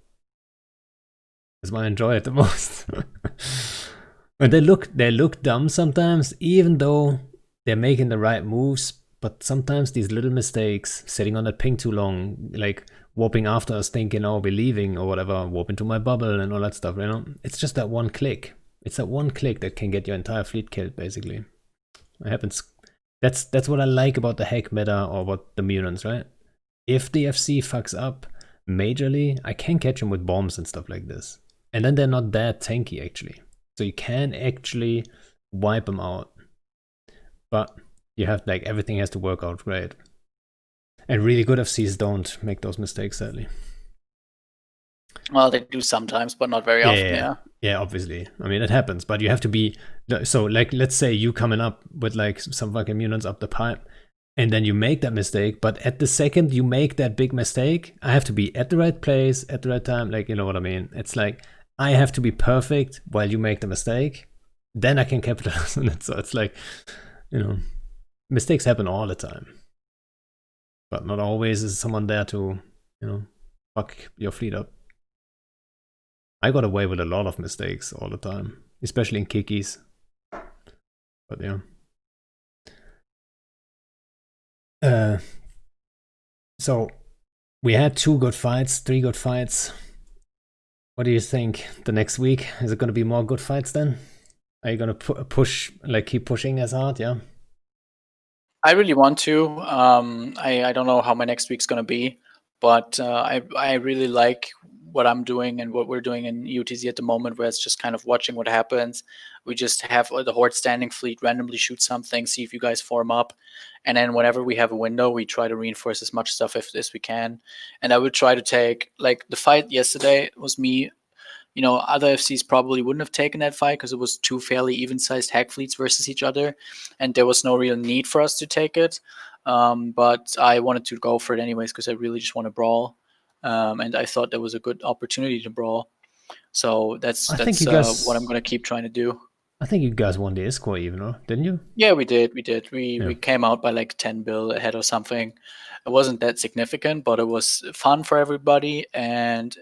That's why I enjoy it the most. And they look dumb sometimes, even though they're making the right moves. But sometimes these little mistakes, sitting on that ping too long, like warping after us, thinking, oh, we're leaving or whatever, warp into my bubble and all that stuff. It's just that one click. It's that one click that can get your entire fleet killed, basically. It happens. That's what I like about the hack meta or what the Munins, right? If the FC fucks up majorly, I can catch them with bombs and stuff like this. And then they're not that tanky, actually. So you can actually wipe them out. But you have, like, everything has to work out great. And really good FCs don't make those mistakes, sadly. Well, they do sometimes, but not very often, Yeah, obviously. I mean, it happens, but you have to be... So, like, let's say you coming up with, like, some fucking Munins up the pipe, and then you make that mistake, but at the second you make that big mistake, I have to be at the right place, at the right time, like, you know what I mean? It's like, I have to be perfect while you make the mistake, then I can capitalize on it. So it's like, mistakes happen all the time. But not always is someone there to, fuck your fleet up. I got away with a lot of mistakes all the time, especially in kikis. But yeah. So we had 2 good fights, 3 good fights. What do you think? The next week, is it going to be more good fights then? Are you going to push, like keep pushing as hard? Yeah. I really want to. I don't know how my next week's gonna be, but I really like what I'm doing and what we're doing in UTZ at the moment, where it's just kind of watching what happens. We just have the Horde standing fleet randomly shoot something, see if you guys form up, and then whenever we have a window, we try to reinforce as much stuff as we can. And I would try to take, like, the fight yesterday was me. Other FCs probably wouldn't have taken that fight because it was 2 fairly even-sized hack fleets versus each other, and there was no real need for us to take it. But I wanted to go for it anyways because I really just want to brawl, and I thought that was a good opportunity to brawl. So that's I think you what I'm guys, going to keep trying to do. I think you guys won the escort even, or didn't you? Yeah, we did. We did. Yeah. We came out by like 10 bill ahead or something. It wasn't that significant, but it was fun for everybody. And,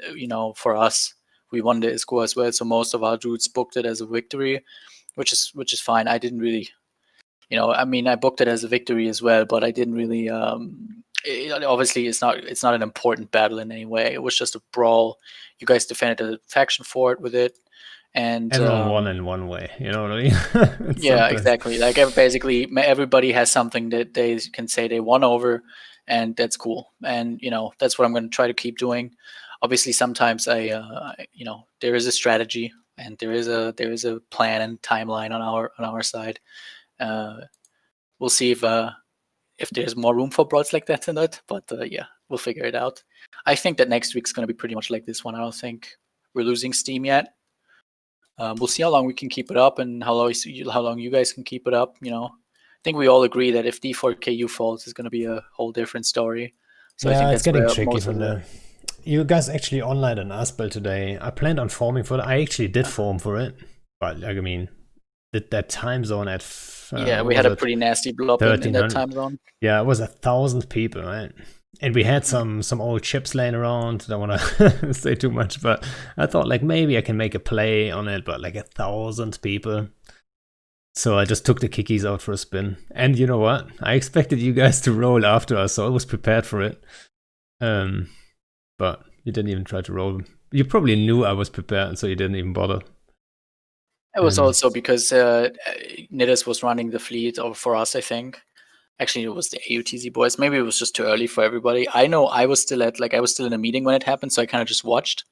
for us, we won the score as well. So most of our dudes booked it as a victory, which is fine. I didn't really, I booked it as a victory as well, but I didn't really. Obviously, it's not an important battle in any way. It was just a brawl. You guys defended a faction fort with it, and Everyone won in one way, you know what I mean? yeah, exactly. Like basically, everybody has something that they can say they won over, and that's cool. And that's what I'm going to try to keep doing. Obviously, sometimes there is a strategy and there is a plan and timeline on our side. We'll see if there's more room for broads like that or not. But yeah, we'll figure it out. I think that next week's going to be pretty much like this one. I don't think we're losing steam yet. We'll see how long we can keep it up and how long you guys can keep it up. I think we all agree that if D4KU falls, it's going to be a whole different story. So yeah, I think it's that's getting where tricky most from of there. You guys actually online an Aspel today. I planned on forming for it. I actually did form for it, but like, I mean, that time zone at yeah, we had a pretty nasty blob in that time zone. Yeah, it was 1,000 people, right? And we had some old chips laying around. Don't want to say too much, but I thought like maybe I can make a play on it. But like 1,000 people, so I just took the kickies out for a spin. And you know what? I expected you guys to roll after us, so I was prepared for it. But you didn't even try to roll. You probably knew I was prepared, so you didn't even bother. It was also because Nidus was running the fleet for us, I think. Actually, it was the AUTZ boys. Maybe it was just too early for everybody. I know I was still in a meeting when it happened, so I kind of just watched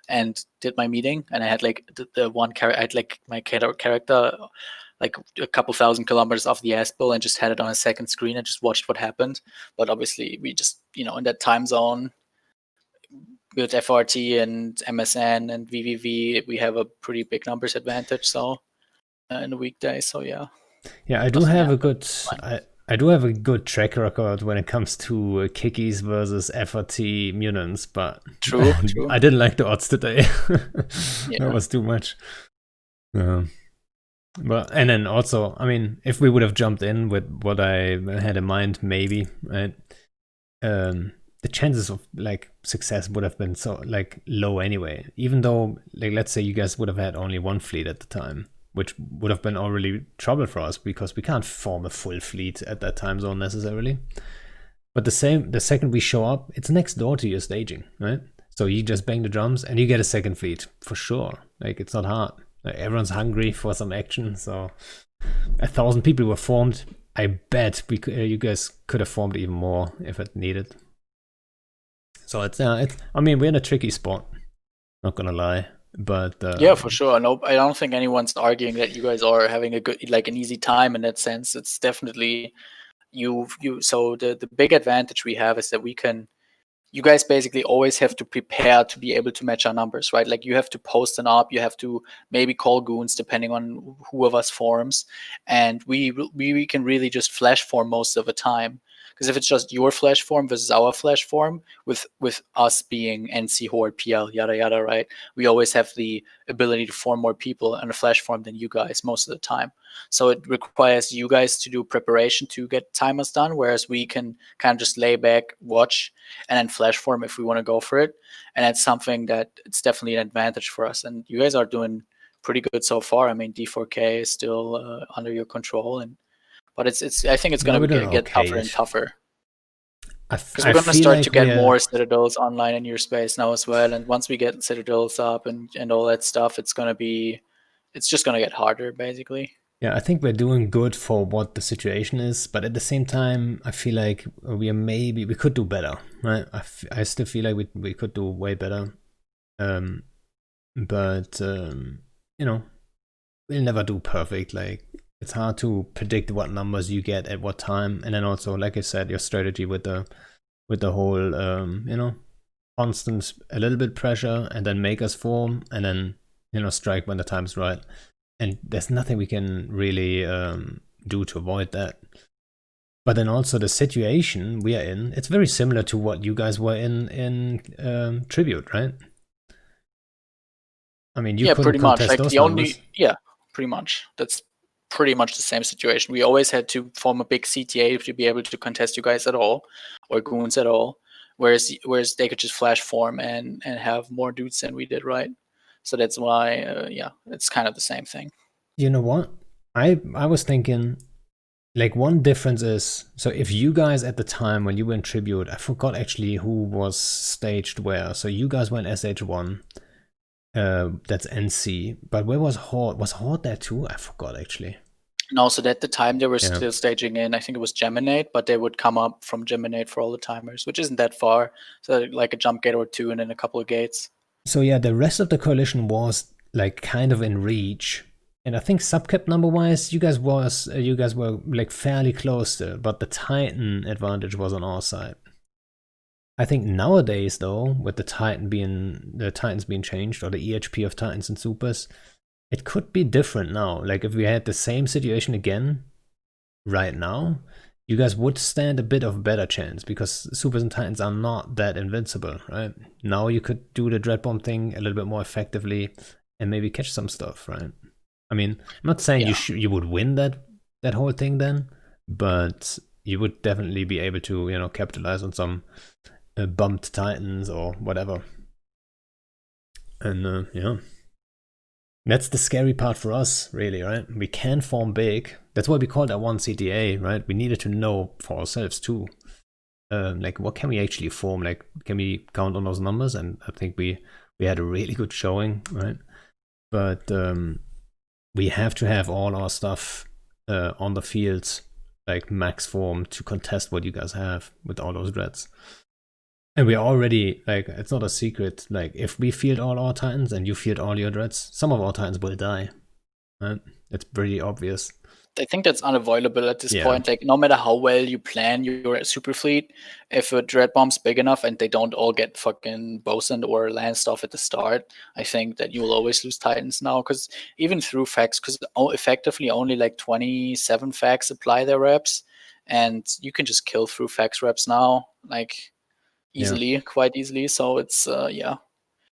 and did my meeting. And I had like the one character, I had like my character like a couple thousand kilometers off the Aspel and just had it on a second screen and just watched what happened. But obviously, we just in that time zone with FRT and MSN and VVV, we have a pretty big numbers advantage. So in the weekday, so yeah. Yeah, I do have a good. I do have a good track record when it comes to kickies versus FRT mutants, but true. I didn't like the odds today. That was too much. But and then also, I mean, if we would have jumped in with what I had in mind, maybe, right? The chances of like success would have been so like low anyway. Even though, like, let's say you guys would have had only one fleet at the time, which would have been already trouble for us because we can't form a full fleet at that time zone necessarily. But the second we show up, it's next door to your staging, right? So you just bang the drums and you get a second fleet for sure. Like, it's not hard. Like, everyone's hungry for some action. So 1,000 people were formed. I bet you guys could have formed even more if it needed. So it's I mean, we're in a tricky spot. Not gonna lie. But yeah, for sure. No, I don't think anyone's arguing that you guys are having a good, like, an easy time in that sense. It's definitely you. So the big advantage we have is that you guys basically always have to prepare to be able to match our numbers, right? Like, you have to post an op, you have to maybe call goons depending on who of us forms, and we can really just flash form most of the time. Because if it's just your flash form versus our flash form, with us being NC Horde, PL, yada yada, right? We always have the ability to form more people in a flash form than you guys most of the time. So it requires you guys to do preparation to get timers done, whereas we can kind of just lay back, watch, and then flash form if we want to go for it. And that's something that it's definitely an advantage for us. And you guys are doing pretty good so far. I mean, D4K is still under your control, but I think it's going to get tougher and tougher. Because we're going to start to get more citadels online in your space now as well. And once we get citadels up and all that stuff, it's just going to get harder, basically. Yeah, I think we're doing good for what the situation is, but at the same time, I feel like we could do better, right? I still feel like we could do way better. But you know, we'll never do perfect. Like, it's hard to predict what numbers you get at what time, and then also, like I said, your strategy with the whole you know, constant a little bit pressure and then make us form and then, you know, strike when the time's right. And there's nothing we can really do to avoid that. But then also the situation we are in, it's very similar to what you guys were in Tribute, right? I mean, you couldn't contest those numbers. Yeah, pretty much. That's pretty much the same situation. We always had to form a big CTA to be able to contest you guys at all, or goons at all. Whereas they could just flash form and have more dudes than we did, right? So that's why, yeah, it's kind of the same thing. You know what? I was thinking, like, one difference is, so if you guys at the time when you were in Tribute, I forgot actually who was staged where. So you guys were in SH1. That's NC. But where was Horde? Was Horde there too? I forgot actually. No, so at the time they were still staging in, I think it was Geminate, but they would come up from Geminate for all the timers, which isn't that far. So like a jump gate or two and then a couple of gates. So yeah, the rest of the coalition was like kind of in reach. And I think subcap number wise, you guys were like fairly close there, but the Titan advantage was on our side. I think nowadays though, with the Titans being changed, or the EHP of Titans and Supers, it could be different now. Like, if we had the same situation again right now, you guys would stand a bit of a better chance, because Supers and Titans are not that invincible, right? Now you could do the Dread Bomb thing a little bit more effectively and maybe catch some stuff, right? I mean, I'm not saying you would win that whole thing then, but you would definitely be able to, you know, capitalize on some bumped Titans or whatever. And yeah, that's the scary part for us, really, right? We can form big. That's why we called that one CTA, right? We needed to know for ourselves too, like, what can we actually form? Like, can we count on those numbers? And I think we had a really good showing, right? But we have to have all our stuff on the fields, like max form, to contest what you guys have with all those dreads. And we already, like, it's not a secret, like, if we field all our Titans and you field all your dreads, some of our Titans will die, right? It's pretty obvious. I think that's unavoidable at this point. Like, no matter how well you plan your super fleet, if a dread bomb's big enough and they don't all get fucking bosuned or lanced off at the start, I think that you will always lose Titans now. Because even through facts, because effectively only like 27 facts apply their reps, and you can just kill through facts reps now, like, easily, quite easily. So it's yeah.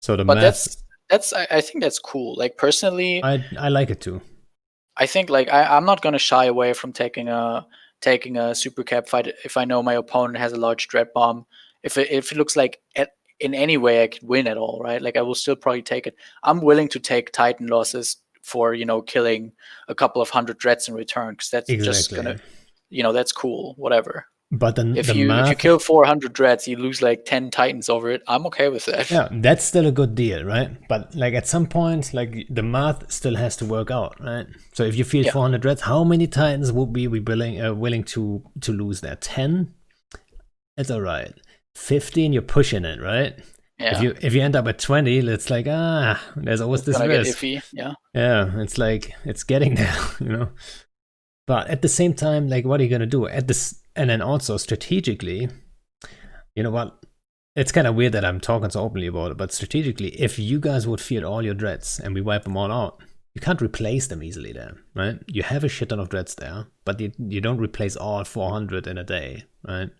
So the but math, that's I think that's cool. Like, personally, I like it too. I think, like, I'm not gonna shy away from taking a super cap fight if I know my opponent has a large dread bomb. If it looks like in any way I could win at all, right? Like, I will still probably take it. I'm willing to take Titan losses for, you know, killing a couple of 100 dreads in return, because that's just gonna, you know, that's cool, whatever. But then if you kill 400 dreads, you lose like 10 Titans over it. I'm okay with that. Yeah, that's still a good deal, right? But like, at some point, like, the math still has to work out, right? So if you field 400 dreads, how many Titans would we be willing to lose there? 10? It's all right. 15, you're pushing it, right? Yeah. If you end up at 20, it's like, there's always this risk. Get iffy. Yeah. Yeah, it's like, it's getting there, you know. But at the same time, like, what are you gonna do at this? And then also strategically, you know what? It's kind of weird that I'm talking so openly about it, but strategically, if you guys would field all your dreads and we wipe them all out, you can't replace them easily there, right? You have a shit ton of dreads there, but you don't replace all 400 in a day, right?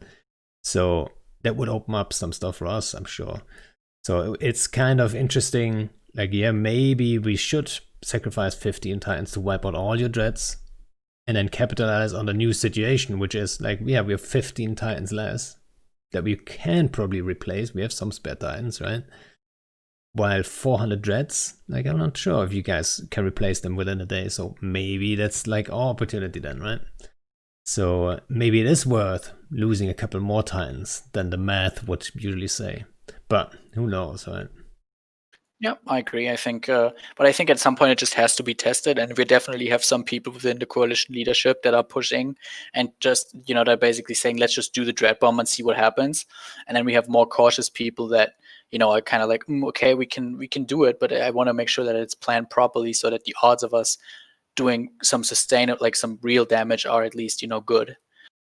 So that would open up some stuff for us, I'm sure. So it's kind of interesting. Like, yeah, maybe we should sacrifice 15 Titans to wipe out all your dreads, and then capitalize on the new situation, which is like, we have 15 Titans less that we can probably replace. We have some spare Titans, right? While 400 dreads, like, I'm not sure if you guys can replace them within a day. So maybe that's like our opportunity then, right? So maybe it is worth losing a couple more Titans than the math would usually say. But who knows, right? Yeah, I agree. I think, but I think at some point it just has to be tested, and we definitely have some people within the coalition leadership that are pushing and just, they're basically saying, let's just do the dread bomb and see what happens. And then we have more cautious people that, are kind of like, okay, we can do it, but I want to make sure that it's planned properly so that the odds of us doing some sustainable, like some real damage, are at least, good.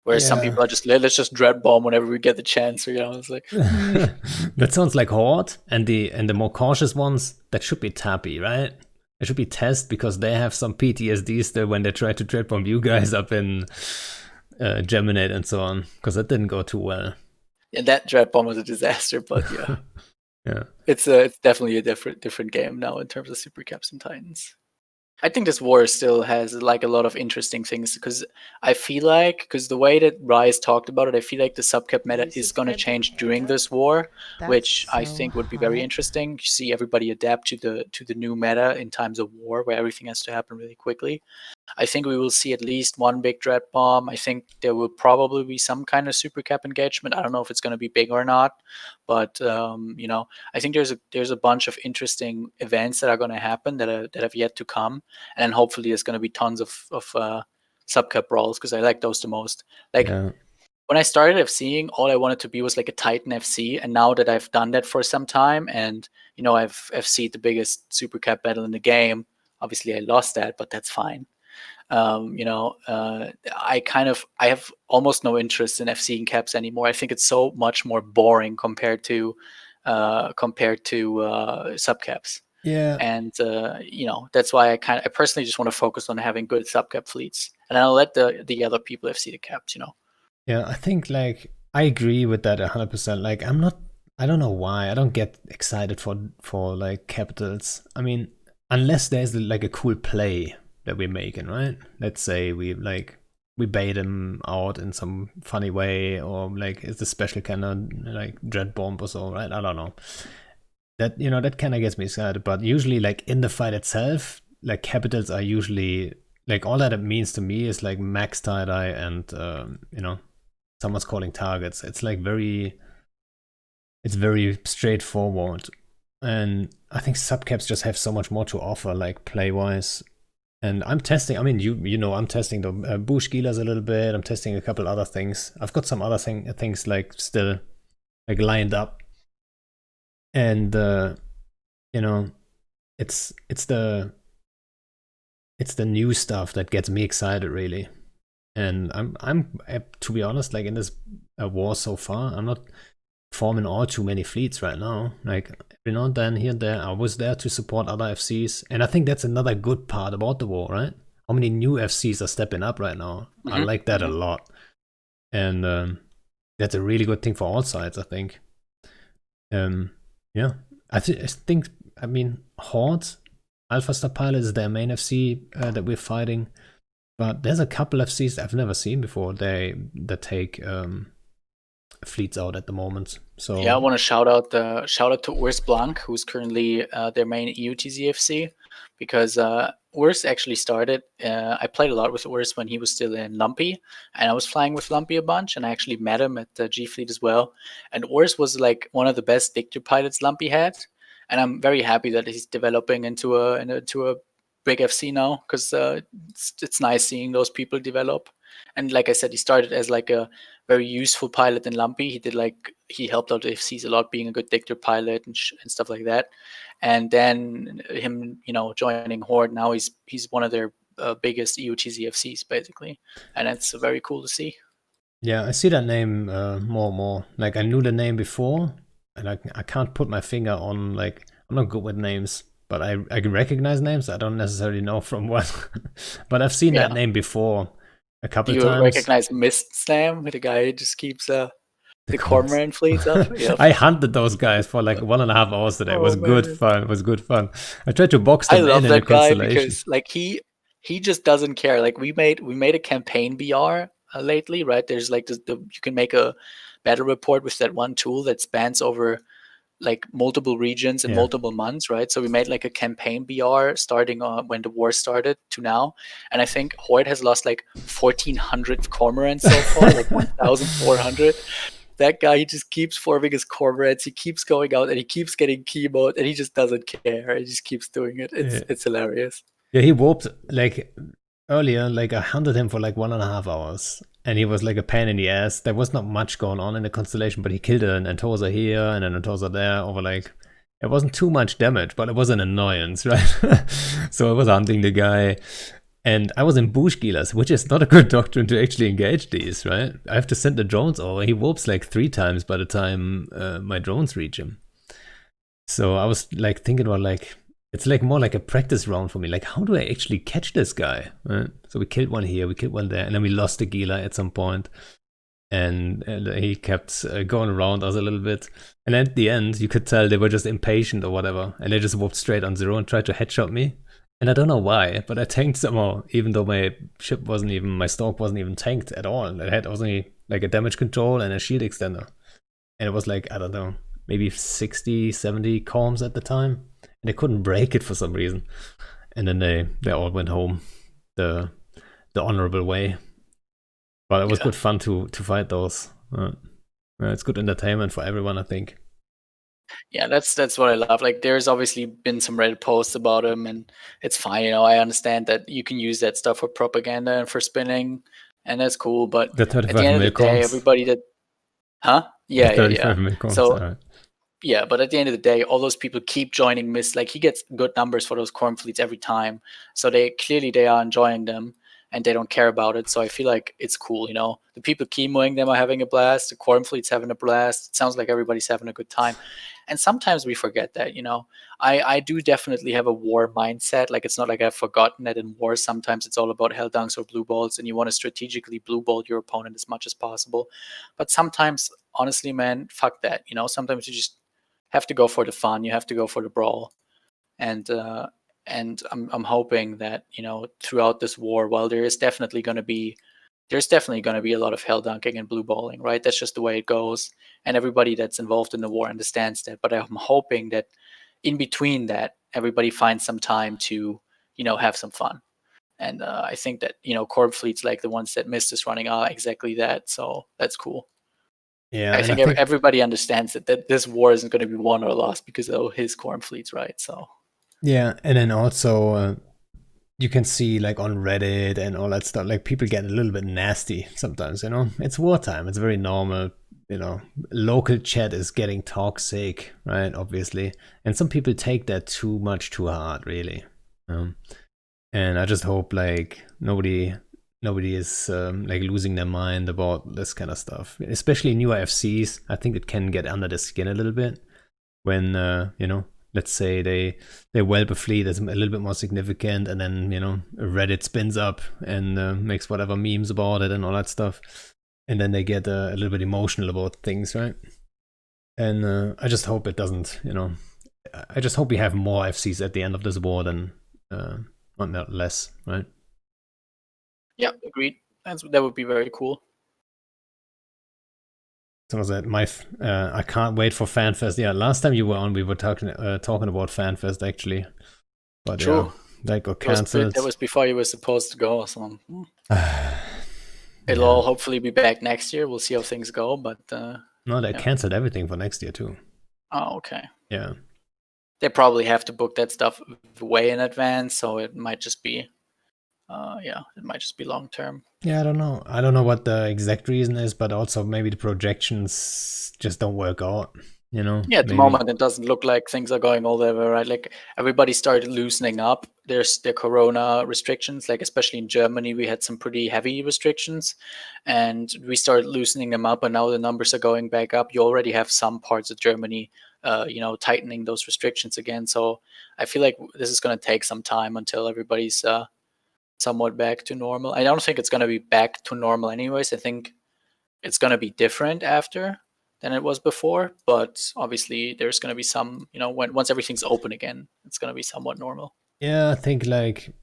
Whereas some people are just, let's just dread bomb whenever we get the chance. It's like that sounds like Horde, and the more cautious ones, that should be Tappy, right? It should be Test, because they have some PTSD still when they try to dread bomb you guys up in Geminate and so on, because that didn't go too well. Yeah, that dread bomb was a disaster, but yeah. Yeah. It's definitely a different game now in terms of Super Caps and Titans. I think this war still has like a lot of interesting things, because I feel like, because the way that Rise talked about it, I feel like the subcap meta is going to change during this war, which I think would be very interesting. You see everybody adapt to the new meta in times of war, where everything has to happen really quickly. I think we will see at least one big dread bomb. I think there will probably be some kind of super cap engagement. I don't know if it's going to be big or not, but I think there's a bunch of interesting events that are going to happen that have yet to come, and then hopefully there's going to be tons of subcap brawls, because I like those the most. Like when I started FCing, all I wanted to be was like a Titan FC, and now that I've done that for some time, and I've FC'd the biggest super cap battle in the game. Obviously, I lost that, but that's fine. I have almost no interest in FCing caps anymore. I think it's so much more boring compared to subcaps. Yeah. And that's why I personally just want to focus on having good subcap fleets, and I'll let the other people FC the caps. Yeah, I think like I agree with that 100%. Like I don't know why I don't get excited for like capitals. I mean, unless there's like a cool play that we're making, right? Let's say we bait him out in some funny way, or like it's a special kind of like dread bomb or so, right? I don't know. That that kind of gets me excited, but usually like in the fight itself, like capitals are usually like all that it means to me is like max tie-dye and someone's calling targets. It's like it's very straightforward, and I think subcaps just have so much more to offer, like play wise. And I'm testing. I mean, I'm testing the bush healers a little bit. I'm testing a couple other things. I've got some other things like still like lined up. And it's the new stuff that gets me excited, really. And I'm to be honest, like in this war so far, I'm not forming all too many fleets right now. Like every now and then, here and there, I was there to support other FCs, and I think that's another good part about the war, right? How many new FCs are stepping up right now? I like that a lot, and that's a really good thing for all sides, I think. Yeah, I think I mean Horde, Alpha Star Pilot is their main FC that we're fighting, but there's a couple FCs I've never seen before. That take fleets out at the moment. So yeah, I want to shout out to Urs Blanc, who's currently their main EUTZ FC, because Urs actually started. I played a lot with Urs when he was still in Lumpy, and I was flying with Lumpy a bunch, and I actually met him at the G Fleet as well. And Urs was like one of the best Victor pilots Lumpy had, and I'm very happy that he's developing into a big FC now, because it's nice seeing those people develop. And like I said, he started as like a very useful pilot in Lumpy. He helped out the FCs a lot, being a good Dictor pilot and stuff like that. And then him, joining Horde, now he's one of their biggest EUTZ FCs basically, and it's very cool to see. Yeah, I see that name more and more. Like I knew the name before, and I can't put my finger on, like I'm not good with names, but I can recognize names. I don't necessarily know from what, but I've seen that name before a couple times. You recognize Mist Slam, the guy who just keeps the Cormoran fleets up? Yep. I hunted those guys for like 1.5 hours today. It was good fun. It was good fun. I tried to box them in a constellation. Because like he just doesn't care. Like we made a campaign BR lately, right? There's like you can make a battle report with that one tool that spans over like multiple regions in Yeah. multiple months, right? So we made like a campaign BR starting when the war started to now, and I think Horde has lost like 1,400 cormorants so far, like 1,400. That guy, he just keeps forming his cormorants. He keeps going out and he keeps getting chemoed, and he just doesn't care. He just keeps doing it. It's hilarious. Yeah, he warped like earlier, like I hunted him for like 1.5 hours, and he was like a pain in the ass. There was not much going on in the constellation, but he killed an Antosa here and an Antosa there over like, it wasn't too much damage, but it was an annoyance, right? So I was hunting the guy, and I was in bush Gilas, which is not a good doctrine to actually engage these, right? I have to send the drones over. He warps like 3 times by the time my drones reach him. So I was like thinking about like, it's like more like a practice round for me. Like, how do I actually catch this guy? Right? So we killed one here, we killed one there, and then we lost the Gila at some point. And he kept going around us a little bit. And at the end, you could tell they were just impatient or whatever. And they just warped straight on 0 and tried to headshot me. And I don't know why, but I tanked somehow, even though my stalk wasn't even tanked at all. It had only like a damage control and a shield extender. And it was like, I don't know, maybe 60, 70 comms at the time. And they couldn't break it for some reason. And then they all went home the honorable way. But it was good fun to fight those. It's good entertainment for everyone, I think. Yeah, that's what I love. Like, there's obviously been some Reddit posts about him, and it's fine. You know, I understand that you can use that stuff for propaganda and for spinning, and that's cool. But The at the 35 end of the day, milcoms. everybody that, Yeah, The 35 milcoms. So right. yeah, but at the end of the day, all those people keep joining Mist. Like, he gets good numbers for those corn fleets every time, so they are enjoying them and they don't care about it. So I feel like it's cool. You know, the people chemoing them are having a blast. The corn fleet's having a blast. It sounds like everybody's having a good time. And sometimes we forget that, you know. I do definitely have a war mindset. Like, it's not like I've forgotten that in war, sometimes it's all about hell dunks or blue balls, and you want to strategically blue ball your opponent as much as possible. But sometimes, honestly, man, fuck that. You know, sometimes you just have to go for the fun. You have to go for the brawl. And I'm hoping that, you know, throughout this war, while there's definitely going to be a lot of hell dunking and blue balling, right? That's just the way it goes, and everybody that's involved in the war understands that. But I'm hoping that in between that, everybody finds some time to, you know, have some fun. And I think that, you know, corp fleets like the ones that Mist is running are exactly that. So that's cool. Yeah, I and think everybody understands that this war isn't going to be won or lost because of his corn fleets, right? So yeah, and then also you can see like on Reddit and all that stuff, like people get a little bit nasty sometimes, you know. It's wartime, it's very normal, you know. Local chat is getting toxic, right? Obviously. And some people take that too much too hard, really. And I just hope like nobody is like losing their mind about this kind of stuff, especially newer FCs. I think it can get under the skin a little bit when you know, let's say they whelp a fleet that's a little bit more significant, and then, you know, Reddit spins up and makes whatever memes about it and all that stuff, and then they get a little bit emotional about things, right? And I just hope it doesn't, you know. I just hope we have more FCs at the end of this war than not less, right? yeah, agreed. That would be very cool. So was that I can't wait for FanFest. Yeah, last time you were on, we were talking about FanFest actually, but True. yeah, that got cancelled. That was before you were supposed to go. So it'll all hopefully be back next year. We'll see how things go. But no, they canceled everything for next year too. Oh, okay. Yeah. They probably have to book that stuff way in advance, so it might just be, it might just be long term. Yeah, I don't know. I don't know what the exact reason is, but also maybe the projections just don't work out. You know? Yeah, at the moment it doesn't look like things are going all the way right. Like, everybody started loosening up. There's the corona restrictions, like especially in Germany, we had some pretty heavy restrictions, and we started loosening them up, and now the numbers are going back up. You already have some parts of Germany, you know, tightening those restrictions again. So I feel like this is going to take some time until everybody's somewhat back to normal. I don't think it's going to be back to normal anyways. I think it's going to be different after than it was before, but obviously there's going to be some, you know, once everything's open again, it's going to be somewhat normal. Yeah, I think like,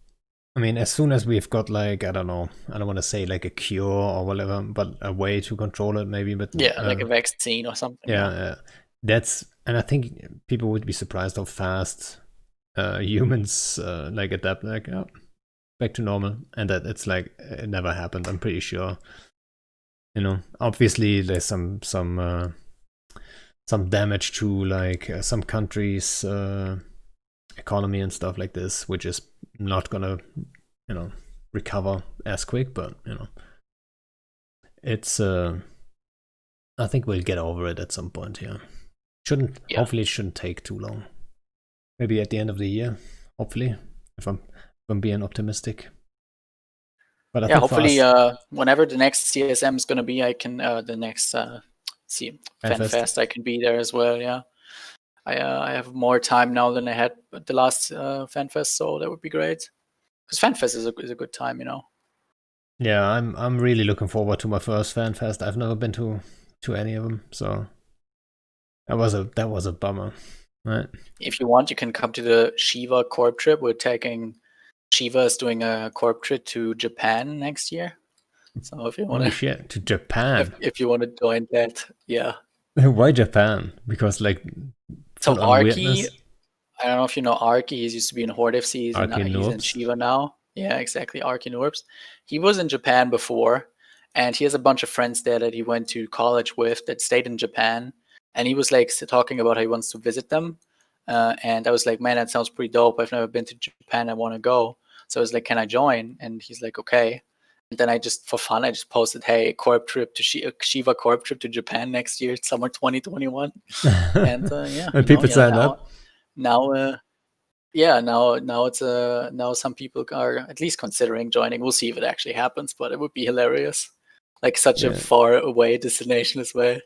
I mean, as soon as we've got like, I don't know, I don't want to say like a cure or whatever, but a way to control it maybe, but yeah, like a vaccine or something. Yeah. and I think people would be surprised how fast humans like adapt, like back to normal, and that it's like it never happened. I'm pretty sure. Obviously there's some damage to like some countries' economy and stuff like this, which is not gonna recover as quick, but it's I think we'll get over it at some point here. Hopefully it shouldn't take too long. Maybe at the end of the year, hopefully, if I'm being optimistic. But I think hopefully whenever the next CSM is going to be, I can the next FanFest, I can be there as well. Yeah, I have more time now than I had at the last FanFest, so that would be great. Because FanFest is a good time, Yeah, I'm really looking forward to my first FanFest. I've never been to any of them, so that was a bummer. Right. If you want, you can come to the Shiva Corp trip. We're taking Shiva is doing a corp trip to Japan next year. So if you want to Japan, if you want to join that, yeah. Why Japan? Because like so Arky, I don't know if you know Arky. He used to be in Horde FC. He's in Shiva now. Yeah, exactly. Arky Norbs. He was in Japan before, and he has a bunch of friends there that he went to college with that stayed in Japan. And he was like talking about how he wants to visit them. And I was like, man, that sounds pretty dope. I've never been to Japan. I want to go. So I was like, can I join? And he's like, okay. And then I just, for fun, I just posted, hey, corp trip to Shiva corp trip to Japan next year, summer 2021. And and people signed up. Now it's now some people are at least considering joining. We'll see if it actually happens, but it would be hilarious. Like such a far away destination as well.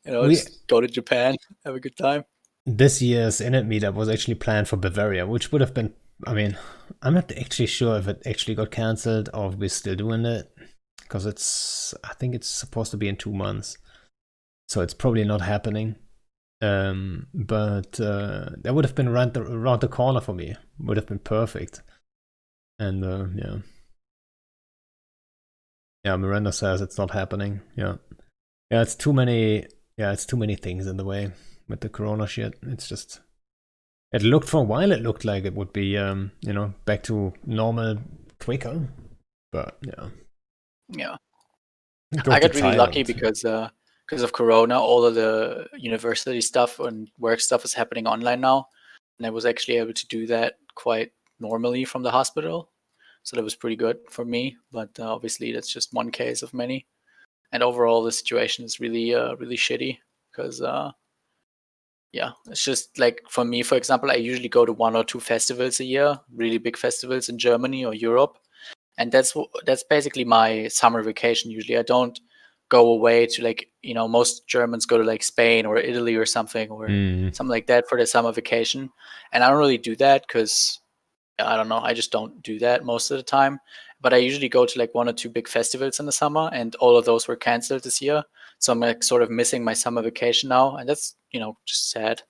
Just go to Japan, have a good time. This year's Init meetup was actually planned for Bavaria, which would have been, I mean, I'm not actually sure if it actually got cancelled or if we're still doing it, because I think it's supposed to be in 2 months. So it's probably not happening. But that would have been around the corner for me. Would have been perfect. And Miranda says it's not happening. It's too many things in the way with the corona shit. It's just, it looked for a while, it looked like it would be back to normal quicker, but I got really lucky because of corona, all of the university stuff and work stuff is happening online now, and I was actually able to do that quite normally from the hospital, so that was pretty good for me. But obviously that's just one case of many, and overall the situation is really really shitty because it's just like, for me, for example, I usually go to 1 or 2 festivals a year, really big festivals in Germany or Europe, and that's basically my summer vacation. Usually I don't go away to, like, most Germans go to like Spain or Italy or something something like that for their summer vacation, and I don't really do that because I don't know, I just don't do that most of the time. But I usually go to like 1 or 2 big festivals in the summer, and all of those were canceled this year. So I'm like sort of missing my summer vacation now, and that's just sad.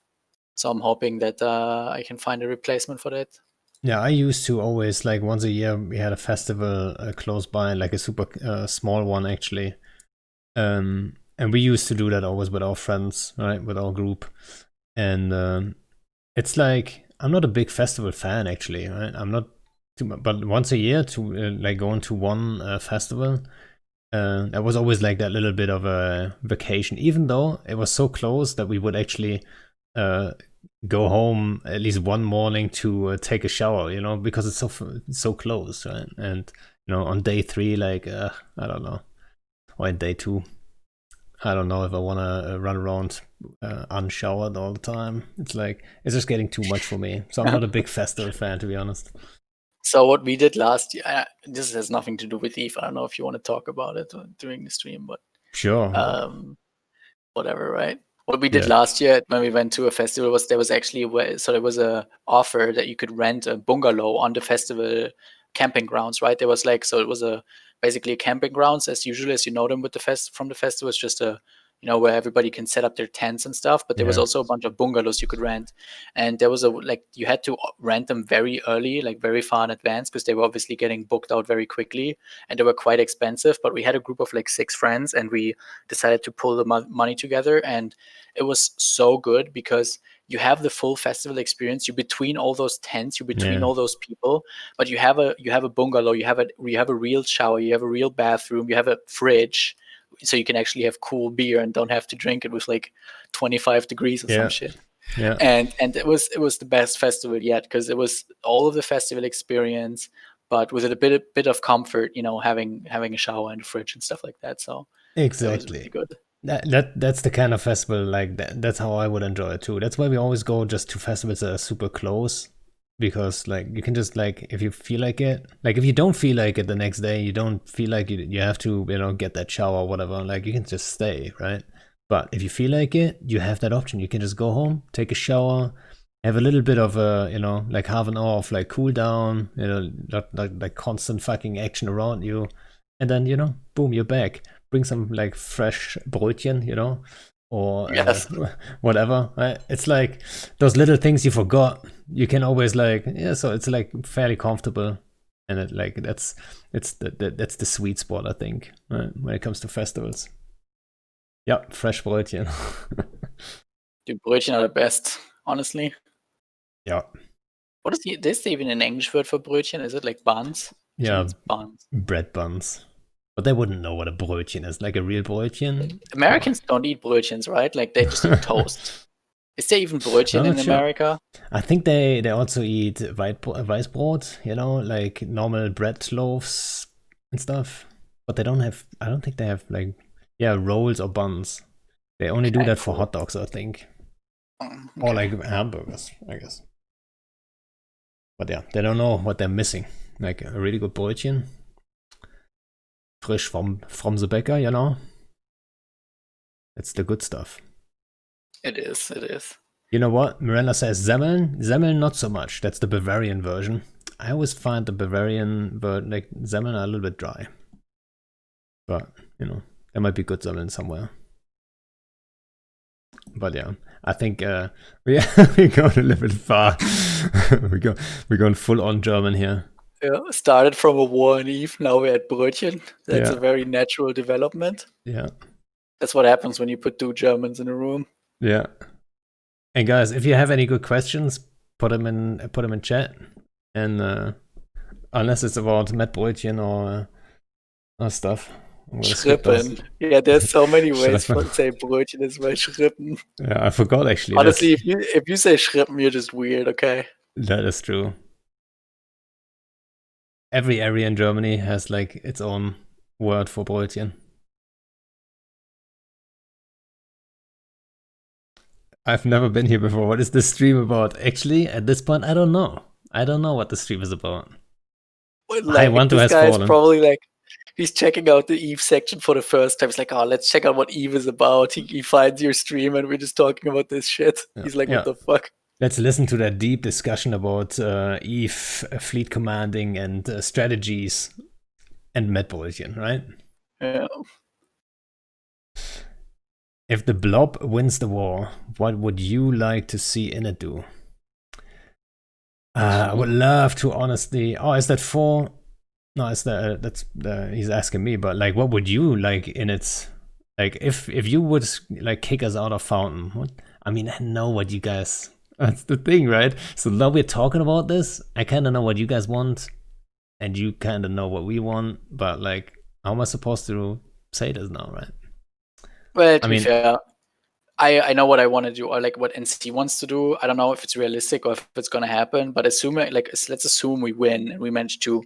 So I'm hoping that I can find a replacement for that. Yeah, I used to always, like, once a year we had a festival close by, like a super small one actually. And we used to do that always with our friends, right, with our group. And it's like, I'm not a big festival fan actually, right? I'm not too much, but once a year to like go into one festival, that was always like that little bit of a vacation, even though it was so close that we would actually go home at least one morning to take a shower, because it's so close, right? And on day 3, like I don't know, or in day 2, I don't know if I want to run around unshowered all the time. It's just getting too much for me. So I'm not a big festival fan, to be honest. So what we did last year, this has nothing to do with Eve. I don't know if you want to talk about it during the stream, but sure. Whatever, right? What we did last year when we went to a festival was there was a offer that you could rent a bungalow on the festival camping grounds, right? There was basically a camping grounds as usual as you know them with from the festival. It's just a where everybody can set up their tents and stuff. But there was Yeah. also a bunch of bungalows you could rent, and there was you had to rent them very early, like very far in advance, because they were obviously getting booked out very quickly, and they were quite expensive. But we had a group of like 6 friends, and we decided to pull the money together, and it was so good because you have the full festival experience. You're between all those tents, you're between all those people, but you have a bungalow, you have a real shower, you have a real bathroom, you have a fridge, so you can actually have cool beer and don't have to drink it with like 25 degrees or some shit. Yeah. And it was the best festival yet, because it was all of the festival experience, but with a bit of comfort, having a shower and a fridge and stuff like that. So Exactly. it was really good. That's the kind of festival, like that's how I would enjoy it too. That's why we always go just to festivals that are super close, because like you can just, like, if you feel like it, like if you don't feel like it the next day, you don't feel like you have to get that shower or whatever, like you can just stay, right? But if you feel like it, you have that option. You can just go home, take a shower, have a little bit of a like half an hour of like cool down, not like constant fucking action around you, and then boom, you're back. Bring some like fresh Brötchen, or Yes. whatever. Right? It's like those little things you forgot. You can always so it's like fairly comfortable, and that's the sweet spot, I think, right? When it comes to festivals. Yeah, fresh Brötchen. Dude, Brötchen are the best, honestly. Yeah. What is this even an English word for Brötchen? Is it like buns? Yeah, buns. Bread buns. But they wouldn't know what a Brötchen is, like a real Brötchen. Americans don't eat Brötchens, right? Like they just eat toast. Is there even Brötchen in America? I think they also eat Weißbrot, like normal bread loaves and stuff. But they don't have, I don't think they have rolls or buns. They only do that for hot dogs, I think. Okay. Or like hamburgers, I guess. But yeah, they don't know what they're missing. Like a really good Brötchen. Frisch from the Bäcker, It's the good stuff. It is. You know what? Miranda says Semmeln. Semmeln, not so much. That's the Bavarian version. I always find the Bavarian, like Semmeln, are a little bit dry. But, there might be good Semmeln somewhere. But yeah, I think we're going a little bit far. we're going full on German here. Yeah, started from a war in Eve, now we're at Brötchen. That's a very natural development. Yeah. That's what happens when you put 2 Germans in a room. Yeah. And guys, if you have any good questions, put them in chat. And unless it's about Mettbrötchen or stuff. Schrippen. Yeah, there's so many ways to say Brötchen as well. Schrippen. Yeah, I forgot actually. Honestly, if you say Schrippen, you're just weird, okay? That is true. Every area in Germany has like its own word for Brötchen. I've never been here before. What is this stream about? Actually, at this point, I don't know. I don't know what the stream is about. Like, I want to this has guy's fallen. probably like, he's checking out the Eve section for the first time. He's like, oh, let's check out what Eve is about. He finds your stream and we're just talking about this shit. Yeah. He's like, what the fuck? Let's listen to that deep discussion about Eve, fleet commanding, and strategies, and Mettbrötchen, right? Yeah. If the blob wins the war, what would you like to see in it do? I would love to, honestly. Oh, is that for? No, he's asking me. But like, what would you like in it? Like, if you would like kick us out of Fountain, what? I mean, I know what you guys. That's the thing, right? So now we're talking about this. I kind of know what you guys want, and you kind of know what we want. But like, how am I supposed to say this now, right? Well, to be fair, I know what I want to do, or like what NC wants to do. I don't know if it's realistic or if it's gonna happen. But let's assume we win and we manage to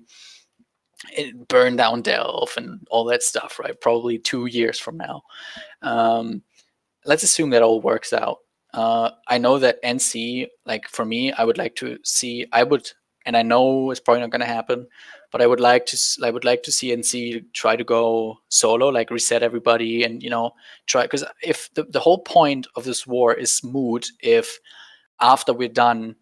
burn down Delph and all that stuff, right? Probably 2 years from now. Let's assume that all works out. I know that NC, like for me, I would like to see. And I know it's probably not going to happen, but I would like to see NC try to go solo, like reset everybody, and try, because if the whole point of this war is moot, if after we're done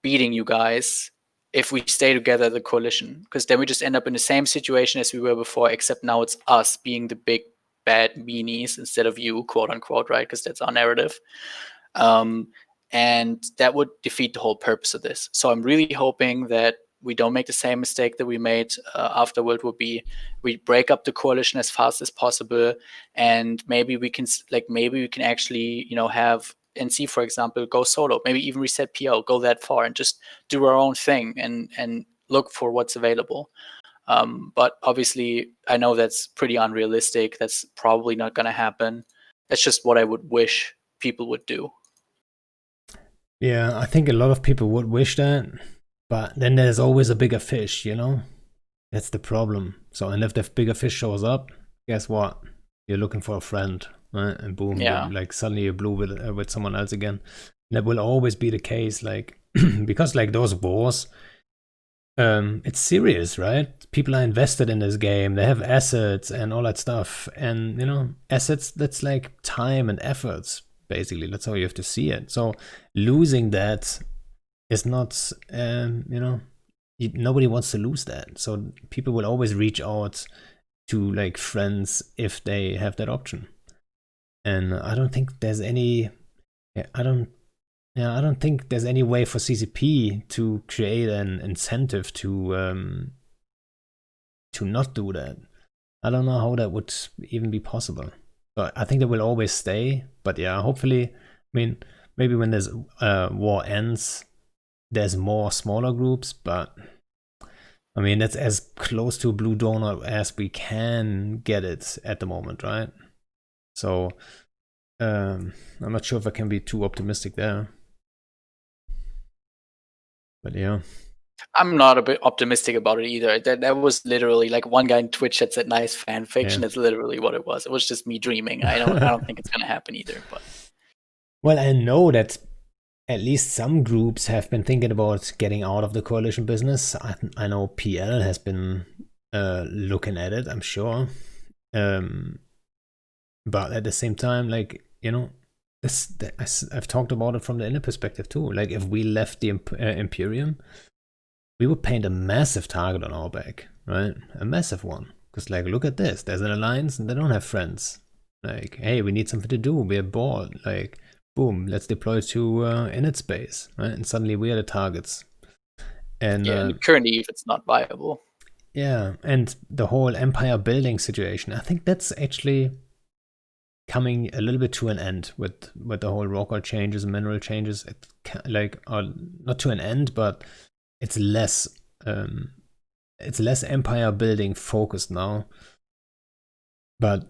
beating you guys, if we stay together, the coalition, because then we just end up in the same situation as we were before, except now it's us being the big bad meanies instead of you, quote unquote, right? Because that's our narrative. And that would defeat the whole purpose of this. So I'm really hoping that we don't make the same mistake that we made after World War B. We break up the coalition as fast as possible, and maybe we can actually, have NC, for example, go solo. Maybe even reset PO, go that far, and just do our own thing and look for what's available. But obviously, I know that's pretty unrealistic. That's probably not going to happen. That's just what I would wish people would do. Yeah, I think a lot of people would wish that, but then there's always a bigger fish, That's the problem. So, and if the bigger fish shows up, guess what? You're looking for a friend, right? And boom, Yeah. like suddenly you're blue with someone else again. And that will always be the case, like because like those wars, it's serious, right? People are invested in this game. They have assets and all that stuff, and assets, that's like time and efforts. Basically, that's how you have to see it. So losing that is not, nobody wants to lose that. So people will always reach out to like friends if they have that option. And I don't think there's any. I don't think there's any way for CCP to create an incentive to not do that. I don't know how that would even be possible. But I think they will always stay. But yeah, hopefully, maybe when this war ends, there's more smaller groups. But that's as close to a blue donor as we can get it at the moment, right? So I'm not sure if I can be too optimistic there. But yeah. I'm not a bit optimistic about it either. That was literally like one guy on Twitch that said nice fan fiction. Yeah. That's literally what it was. It was just me dreaming. I don't think it's gonna happen either. But well, I know that at least some groups have been thinking about getting out of the coalition business. I know PL has been looking at it, I'm sure. But at the same time, like, I've talked about it from the inner perspective too. Like, if we left the Imperium, we would paint a massive target on our back, right? A massive one. Because, like, look at this. There's an alliance and they don't have friends. Like, hey, we need something to do. We're bored. Like, boom, let's deploy to init space, right? And suddenly we are the targets. And and currently, if it's not viable. Yeah, and the whole empire building situation, I think that's actually coming a little bit to an end with the whole rock art changes and mineral changes. It not to an end, but it's less empire building focused now. But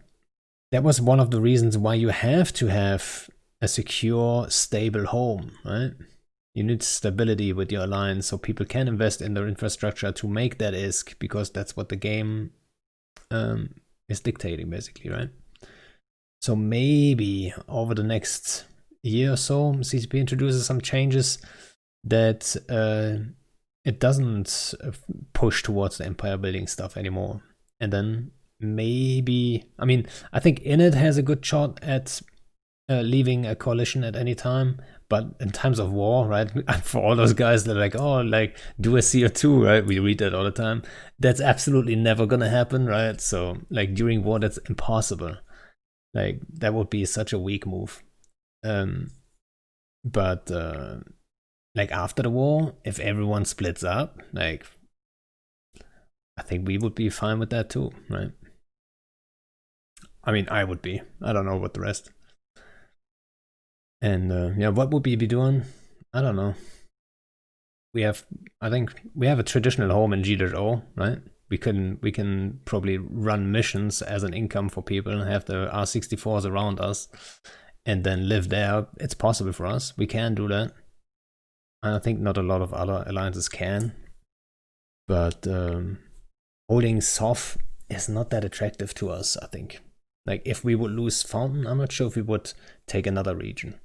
that was one of the reasons why you have to have a secure, stable home, right? You need stability with your alliance so people can invest in their infrastructure to make that ISK, because that's what the game is dictating, basically, right? So maybe over the next year or so, CCP introduces some changes that it doesn't push towards the empire building stuff anymore. And then maybe, I think Init has a good shot at leaving a coalition at any time. But in times of war, right, for all those guys that are like, oh, like, do a CO2, right? We read that all the time. That's absolutely never going to happen, right? So, like, during war, that's impossible. Like, that would be such a weak move. But like, after the war, if everyone splits up, like, I think we would be fine with that too, right? I would be. I don't know about the rest. And what would we be doing? I don't know. I think we have a traditional home in G.O, right? We can probably run missions as an income for people and have the R64s around us and then live there. It's possible for us. We can do that. I think not a lot of other alliances can. But holding SOF is not that attractive to us, I think. Like, if we would lose Fountain, I'm not sure if we would take another region.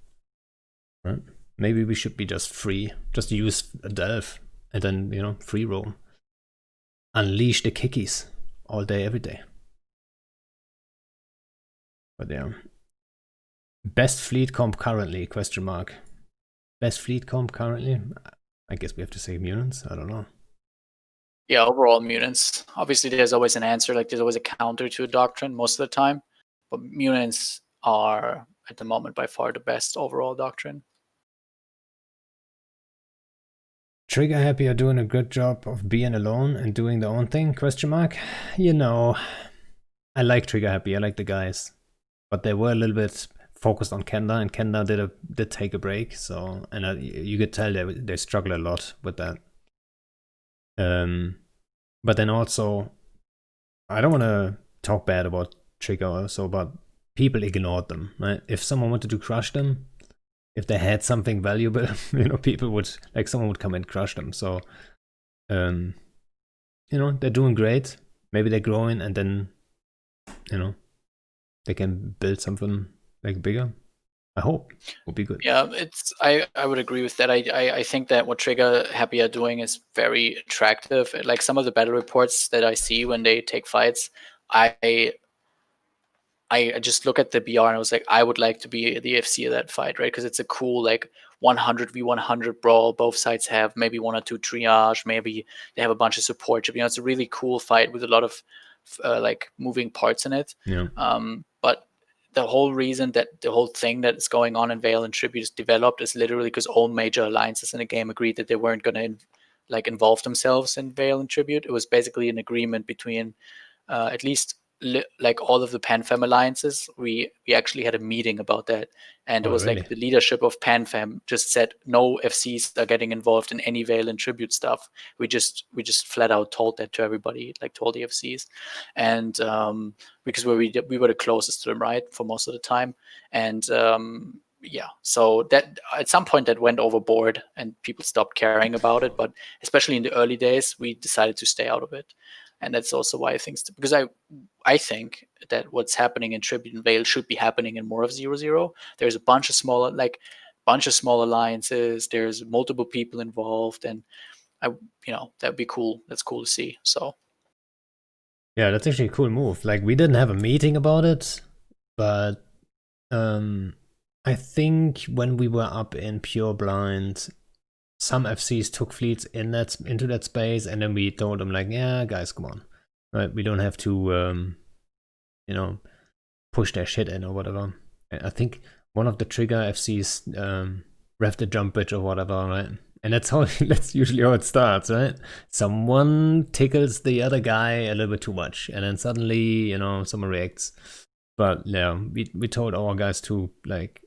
Right? Maybe we should be just free. Just use Delve and then, free roam. Unleash the kickies all day, every day. But yeah. Best fleet comp currently, question mark. Best fleet comp currently? I guess we have to say mutants. I don't know. Yeah, overall mutants. Obviously, there's always an answer. Like, there's always a counter to a doctrine most of the time. But Munins are at the moment by far the best overall doctrine. Trigger Happy are doing a good job of being alone and doing their own thing, question mark. You know, I like Trigger Happy, I like the guys. But they were a little bit focused on Kenda, and Kenda did take a break, so, and you could tell they struggle a lot with that. But then also, I don't want to talk bad about Trigger also, but people ignored them, right? If someone wanted to crush them, if they had something valuable, people would, like, someone would come and crush them. So, they're doing great. Maybe they're growing, and then, they can build something like bigger. I hope will be good. Yeah, I would agree with that. I think that what Trigger Happy are doing is very attractive. Like some of the battle reports that I see when they take fights, I just look at the BR and I was like, I would like to be the FC of that fight, right? Because it's a cool like 100v100 brawl. Both sides have maybe 1 or 2 triage, maybe they have a bunch of support. It's a really cool fight with a lot of like moving parts in it. Yeah. But the whole reason that the whole thing that is going on in Vale and Tribute is developed is literally because all major alliances in the game agreed that they weren't going to involve themselves in Vale and Tribute. It was basically an agreement between at least like all of the PanFam alliances. We actually had a meeting about that, and it was really? like the leadership of PanFam just said no FCs are getting involved in any Vale and Tribute stuff. We just flat out told that to everybody, like told the FCs, and because we were the closest to them, right, for most of the time, and yeah, so that at some point that went overboard and people stopped caring about it. But especially in the early days, we decided to stay out of it. And that's also why because I think that what's happening in Tribute and Vale should be happening in more of 0-0. There's a bunch of small alliances. There's multiple people involved, and that'd be cool. That's cool to see. So yeah, that's actually a cool move. Like, we didn't have a meeting about it, but I think when we were up in Pure Blind, some FCs took fleets into that space, and then we told them, like, yeah, guys, come on, right? We don't have to, push their shit in or whatever. I think one of the Trigger FCs revved the jump bridge or whatever, right? And that's usually how it starts, right? Someone tickles the other guy a little bit too much, and then suddenly, someone reacts. But yeah, we told our guys to, like,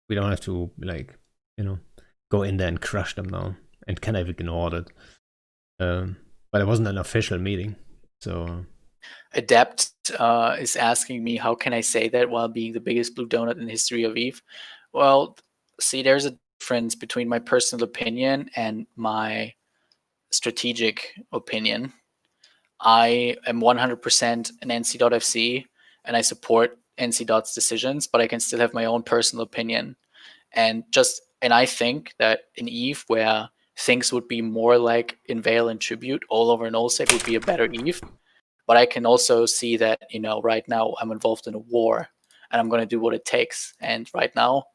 we don't have to, like, go in there and crush them now, and kind of ignored it. But it wasn't an official meeting, so. Adept is asking me, how can I say that while being the biggest blue donut in the history of EVE? Well, see, there's a difference between my personal opinion and my strategic opinion. I am 100% an NC.FC, and I support NC.'s decisions, but I can still have my own personal opinion. And I think that in EVE, where things would be more like in Vale and Tribute, all over in Olsec would be a better EVE. But I can also see that, right now I'm involved in a war, and I'm going to do what it takes. And right now,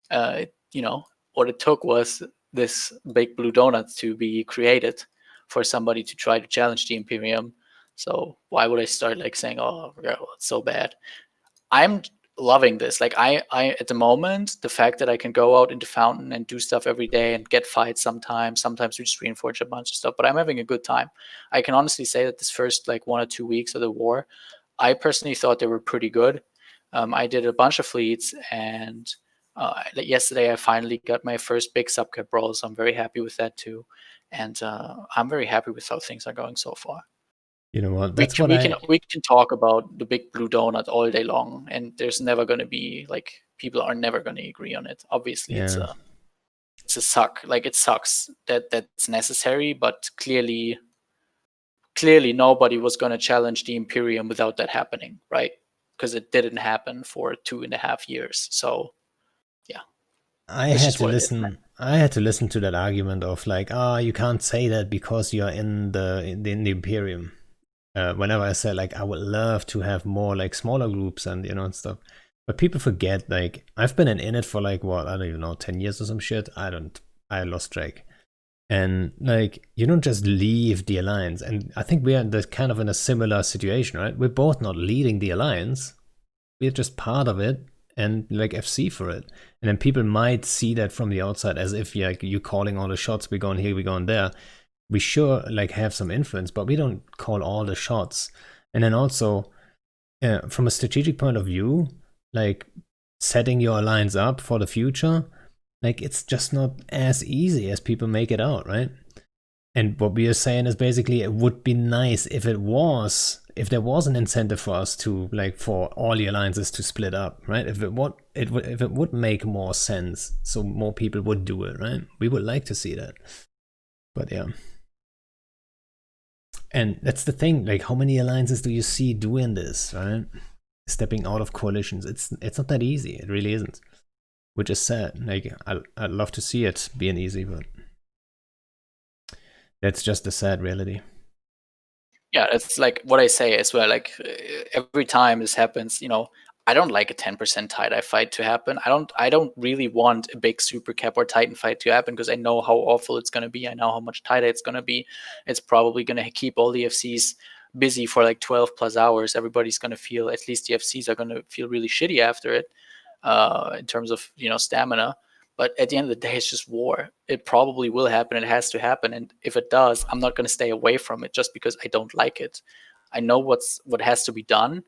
what it took was this big blue donut to be created for somebody to try to challenge the Imperium. So why would I start saying, oh, it's so bad? I'm loving this. Like I at the moment, the fact that I can go out into Fountain and do stuff every day and get fights sometimes we just reinforce a bunch of stuff, but I'm having a good time. I can honestly say that this first 1 or 2 weeks of the war, I personally thought they were pretty good. I did a bunch of fleets, and yesterday I finally got my first big subcap brawl, so I'm very happy with that too. And I'm very happy with how things are going so far. You know what? We can talk about the big blue donut all day long, and there's never going to be people are never going to agree on it. Obviously, yeah. it's a suck. Like, it sucks that that's necessary, but clearly nobody was going to challenge the Imperium without that happening, right? Because it didn't happen for 2.5 years. So yeah, I had to listen to that argument of you can't say that because you're in the Imperium. Whenever I said I would love to have more smaller groups and and stuff, but people forget I've been in it for what, I don't even know, 10 years or some shit. I lost track. And you don't just leave the alliance, and I think we are kind of in a similar situation, right? We're both not leading the alliance, we're just part of it and like FC for it. And then people might see that from the outside as if you calling all the shots, we're going here, we're going there. We sure like have some influence, but we don't call all the shots. And then also from a strategic point of view, like setting your alliance up for the future, like it's just not as easy as people make it out, right? And what we are saying is basically it would be nice if there was an incentive for us to like for all the alliances to split up, right? If it would make more sense, so more people would do it, right? We would like to see that. But yeah. And that's the thing, like how many alliances do you see doing this, right? Stepping out of coalitions. It's not that easy. It really isn't. Which is sad. Like I'd love to see it being easy, but that's just a sad reality. Yeah, that's like what I say as well. Like every time this happens, I don't like a 10% tie-dye fight to happen. I don't really want a big super cap or titan fight to happen because I know how awful it's gonna be. I know how much tie-dye it's gonna be. It's probably gonna keep all the FCs busy for like 12 plus hours. Everybody's gonna feel, at least the FCs are gonna feel really shitty after it, in terms of stamina. But at the end of the day, it's just war. It probably will happen. It has to happen. And if it does, I'm not going to stay away from it just because I don't like it. I know what has to be done,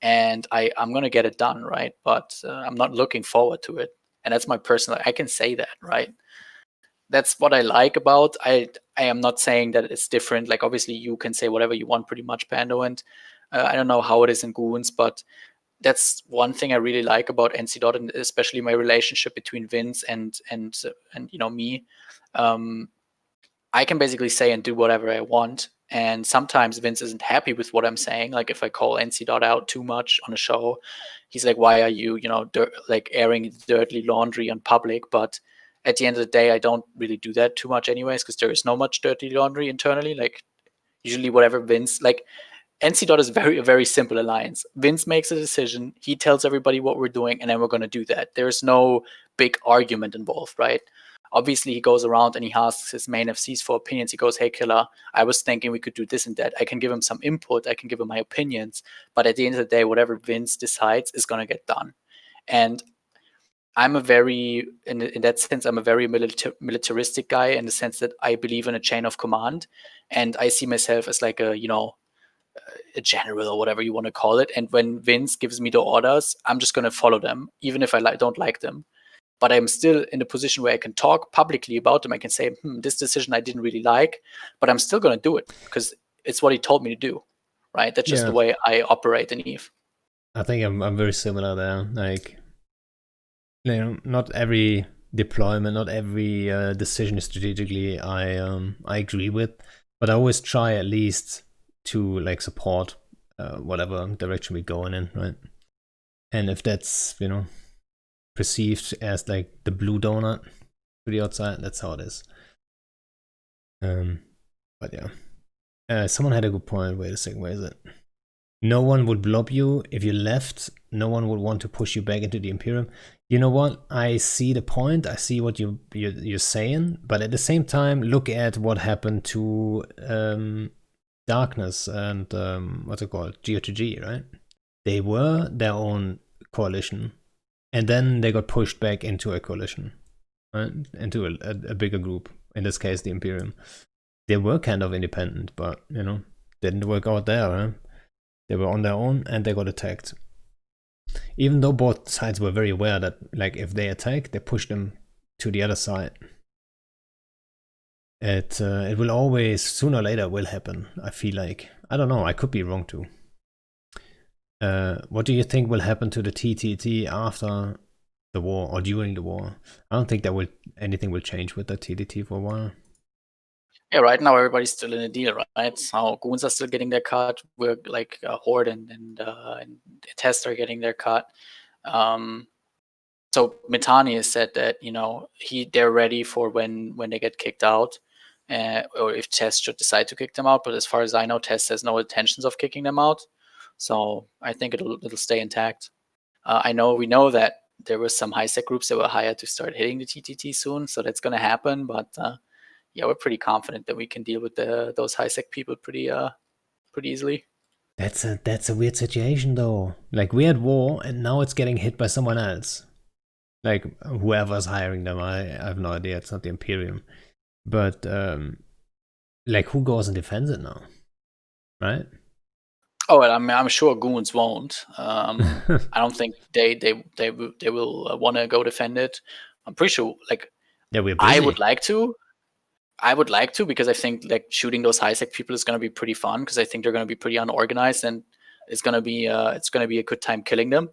and I'm going to get it done, right? But I'm not looking forward to it. And that's my personal, I can say that, right? That's what I like about. I am not saying that it's different. Like obviously you can say whatever you want pretty much, Pando, and I don't know how it is in Goons, but that's one thing I really like about NC Dot, and especially my relationship between Vince and me. I can basically say and do whatever I want, and sometimes Vince isn't happy with what I'm saying. Like if I call NC Dot out too much on a show, he's like, "Why are you like airing dirty laundry on public?" But at the end of the day, I don't really do that too much, anyways, because there is no much dirty laundry internally. Like usually, whatever Vince like NC Dot is a very simple alliance. Vince makes a decision, he tells everybody what we're doing, and then we're going to do that. There's no big argument involved, right? Obviously, he goes around and he asks his main FCs for opinions. He goes, "Hey, Killer, I was thinking we could do this and that." I can give him some input, I can give him my opinions, but at the end of the day, whatever Vince decides is going to get done. And I'm a very, in that sense, I'm a very militaristic guy in the sense that I believe in a chain of command, and I see myself as like a general or whatever you want to call it. And when Vince gives me the orders, I'm just going to follow them, even if I don't like them. But I'm still in a position where I can talk publicly about them. I can say, this decision I didn't really like, but I'm still going to do it because it's what he told me to do, right? That's just the way I operate in EVE. I think I'm very similar there. Like, not every deployment, not every decision strategically I agree with, but I always try at least to like support whatever direction we're going in, right? And if that's perceived as like the blue donut to the outside, that's how it is. But yeah, someone had a good point. Wait a second, where is it? No one would blob you if you left. No one would want to push you back into the Imperium. You know what? I see the point. I see what you're saying. But at the same time, look at what happened to Darkness and what's it called? GOTG, right? They were their own coalition, and then they got pushed back into a coalition, right? Into a bigger group. In this case, the Imperium. They were kind of independent, but didn't work out there. Right? They were on their own and they got attacked. Even though both sides were very aware that like if they attack, they push them to the other side. It will always, sooner or later, will happen. I feel like. I don't know. I could be wrong too. What do you think will happen to the TTT after the war or during the war? I don't think anything will change with the TTT for a while. Yeah, right now everybody's still in a deal, right? So Goons are still getting their cut. We're like Horde and Test are getting their cut. So Mitani has said that they're ready for when they get kicked out, or if Test should decide to kick them out. But as far as I know, Test has no intentions of kicking them out. So I think it'll stay intact. we know that there were some high sec groups that were hired to start hitting the TTT soon, so that's going to happen. But yeah, we're pretty confident that we can deal with those high sec people pretty easily. That's a weird situation though. Like we're at war and now it's getting hit by someone else. Like whoever's hiring them, I have no idea. It's not the Imperium, but like who goes and defends it now, right? Oh, and I'm sure goons won't. I don't think they will want to go defend it. I'm pretty sure. Like Yeah, we're I busy. would like to. I would like to, because I think like shooting those high sec people is going to be pretty fun, because I think they're going to be pretty unorganized, and it's going to be a good time killing them.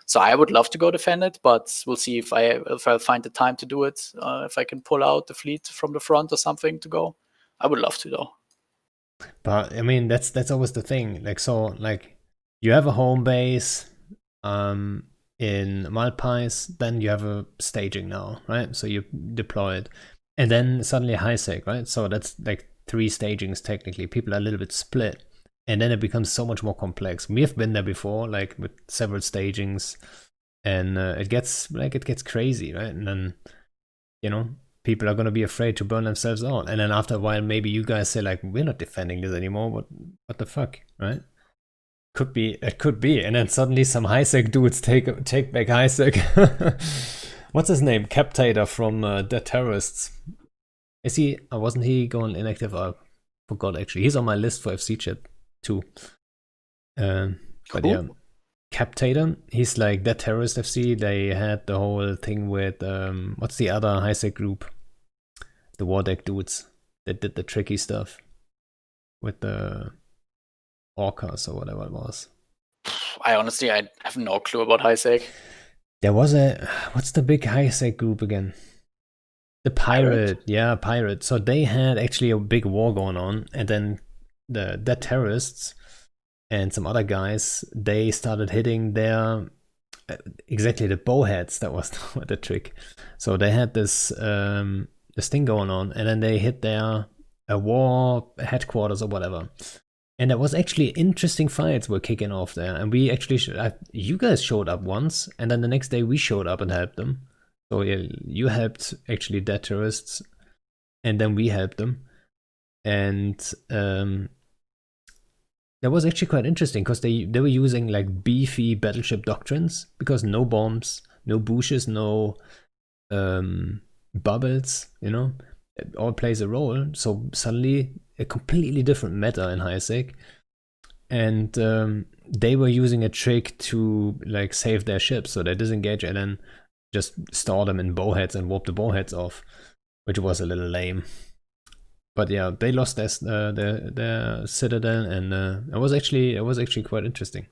So I would love to go defend it, but we'll see if I'll find the time to do it. If I can pull out the fleet from the front or something to go, I would love to though. But I mean, that's always the thing. Like so, like you have a home base, in Malpais, then you have a staging now, right? So you deploy it, and then suddenly high sec, right? So that's like 3 stagings technically. People are a little bit split, and then it becomes so much more complex. We have been there before, like with several stagings, and it gets crazy, right? And then people are going to be afraid to burn themselves out, and then after a while maybe you guys say like, we're not defending this anymore. What the fuck, right? It could be, and then suddenly some high sec dudes take back high sec. What's his name? Captator from Dead Terrorists. Is he? Wasn't he going inactive? I forgot actually. He's on my list for FC chat too. But yeah, Captator. He's like Dead Terrorist FC. They had the whole thing with what's the other high sec group? The War Deck dudes that did the tricky stuff with the Orcas or whatever it was. I honestly have no clue about high sec. There was what's the big high sec group again? The Pirate. Yeah, Pirate. So they had actually a big war going on, and then the terrorists and some other guys, they started hitting their exactly the bowheads. That was the trick. So they had this thing going on, and then they hit their war headquarters or whatever. And there was actually interesting fights were kicking off there, and we actually you guys showed up once, and then the next day we showed up and helped them. So yeah, you helped actually dead terrorists, and then we helped them, and that was actually quite interesting because they were using like beefy battleship doctrines, because no bombs, no bushes, no bubbles, it all plays a role. So suddenly a completely different meta in high sec, and they were using a trick to like save their ships, so they disengage and then just store them in bowheads and warp the bowheads off, which was a little lame. But yeah, they lost their citadel, and it was actually quite interesting.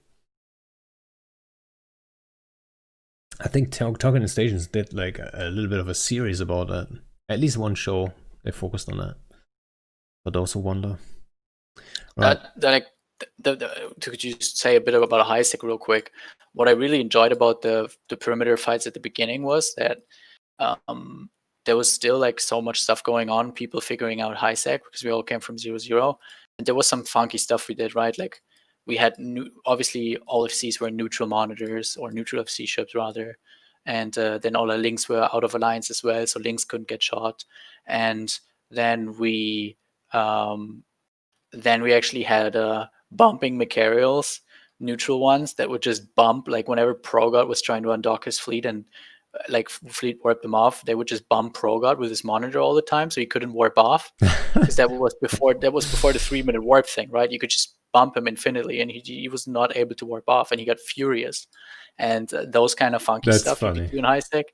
I think Talking Stations did like a little bit of a series about that. At least one show they focused on that. For those who wonder. Right. Could you say a bit about high sec real quick? What I really enjoyed about the perimeter fights at the beginning was that there was still like so much stuff going on, people figuring out high sec, because we all came from 0-0, and there was some funky stuff we did, right? Like we had obviously all FCs were neutral monitors, or neutral FC ships rather, and then all our links were out of alliance as well, so links couldn't get shot, and then we actually had bumping Macarials, neutral ones that would just bump, like whenever Progod was trying to undock his fleet and like fleet warp them off, they would just bump Progod with his monitor all the time, so he couldn't warp off, because that was before the 3-minute warp thing, right? You could just bump him infinitely, and he was not able to warp off, and he got furious, and those kind of funky That's stuff funny. you could do in high sec.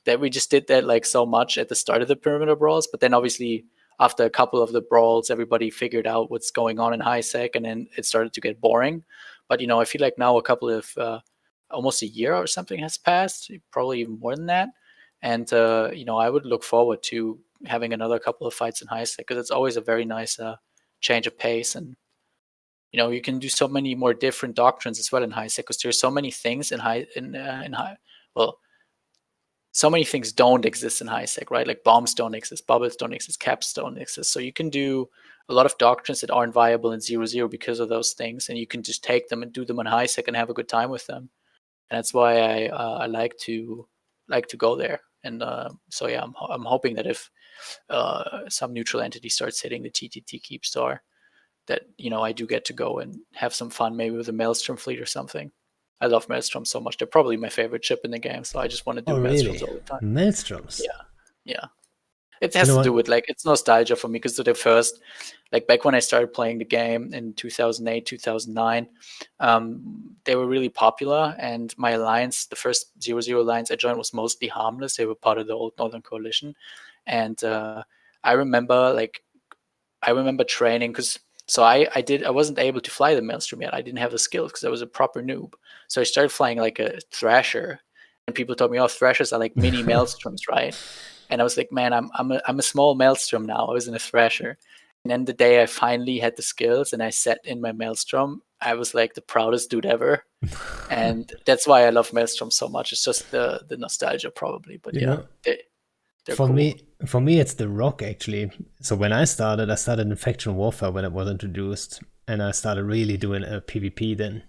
That we just did that like so much at the start of the perimeter brawls, but then obviously after a couple of the brawls, everybody figured out what's going on in high sec, and then it started to get boring. But I feel like now a couple of almost a year or something has passed, probably even more than that. And I would look forward to having another couple of fights in high sec, because it's always a very nice change of pace, and you can do so many more different doctrines as well in high sec, because there's so many things in high. Well, so many things don't exist in high sec, right? Like bombs don't exist, bubbles don't exist, caps don't exist. So you can do a lot of doctrines that aren't viable in 0-0 because of those things, and you can just take them and do them in high sec and have a good time with them. And that's why I like to go there. And so yeah, I'm hoping that if some neutral entity starts hitting the TTT Keepstar, that I do get to go and have some fun, maybe with a Maelstrom fleet or something. I love Maelstroms so much; they're probably my favorite ship in the game. So I just want to do Maelstroms all the time. Maelstroms. Yeah. It has to do with it's nostalgia for me because the first, back when I started playing the game in 2008, 2009, they were really popular. And my alliance, the first 0-0 alliance I joined, was mostly harmless. They were part of the old Northern Coalition, and I remember training because. So I wasn't able to fly the Maelstrom yet. I didn't have the skills because I was a proper noob. So I started flying like a Thrasher, and people told me, "Oh, Thrashers are like mini Maelstroms, right?" And I was like, "Man, I'm a small Maelstrom now. I was in a Thrasher." And then the day I finally had the skills and I sat in my Maelstrom, I was like the proudest dude ever. And that's why I love Maelstrom so much. It's just the nostalgia, probably. But they're for cool. For me, it's the rock, actually. So when I started in Faction Warfare when it was introduced, and I started really doing a PvP then.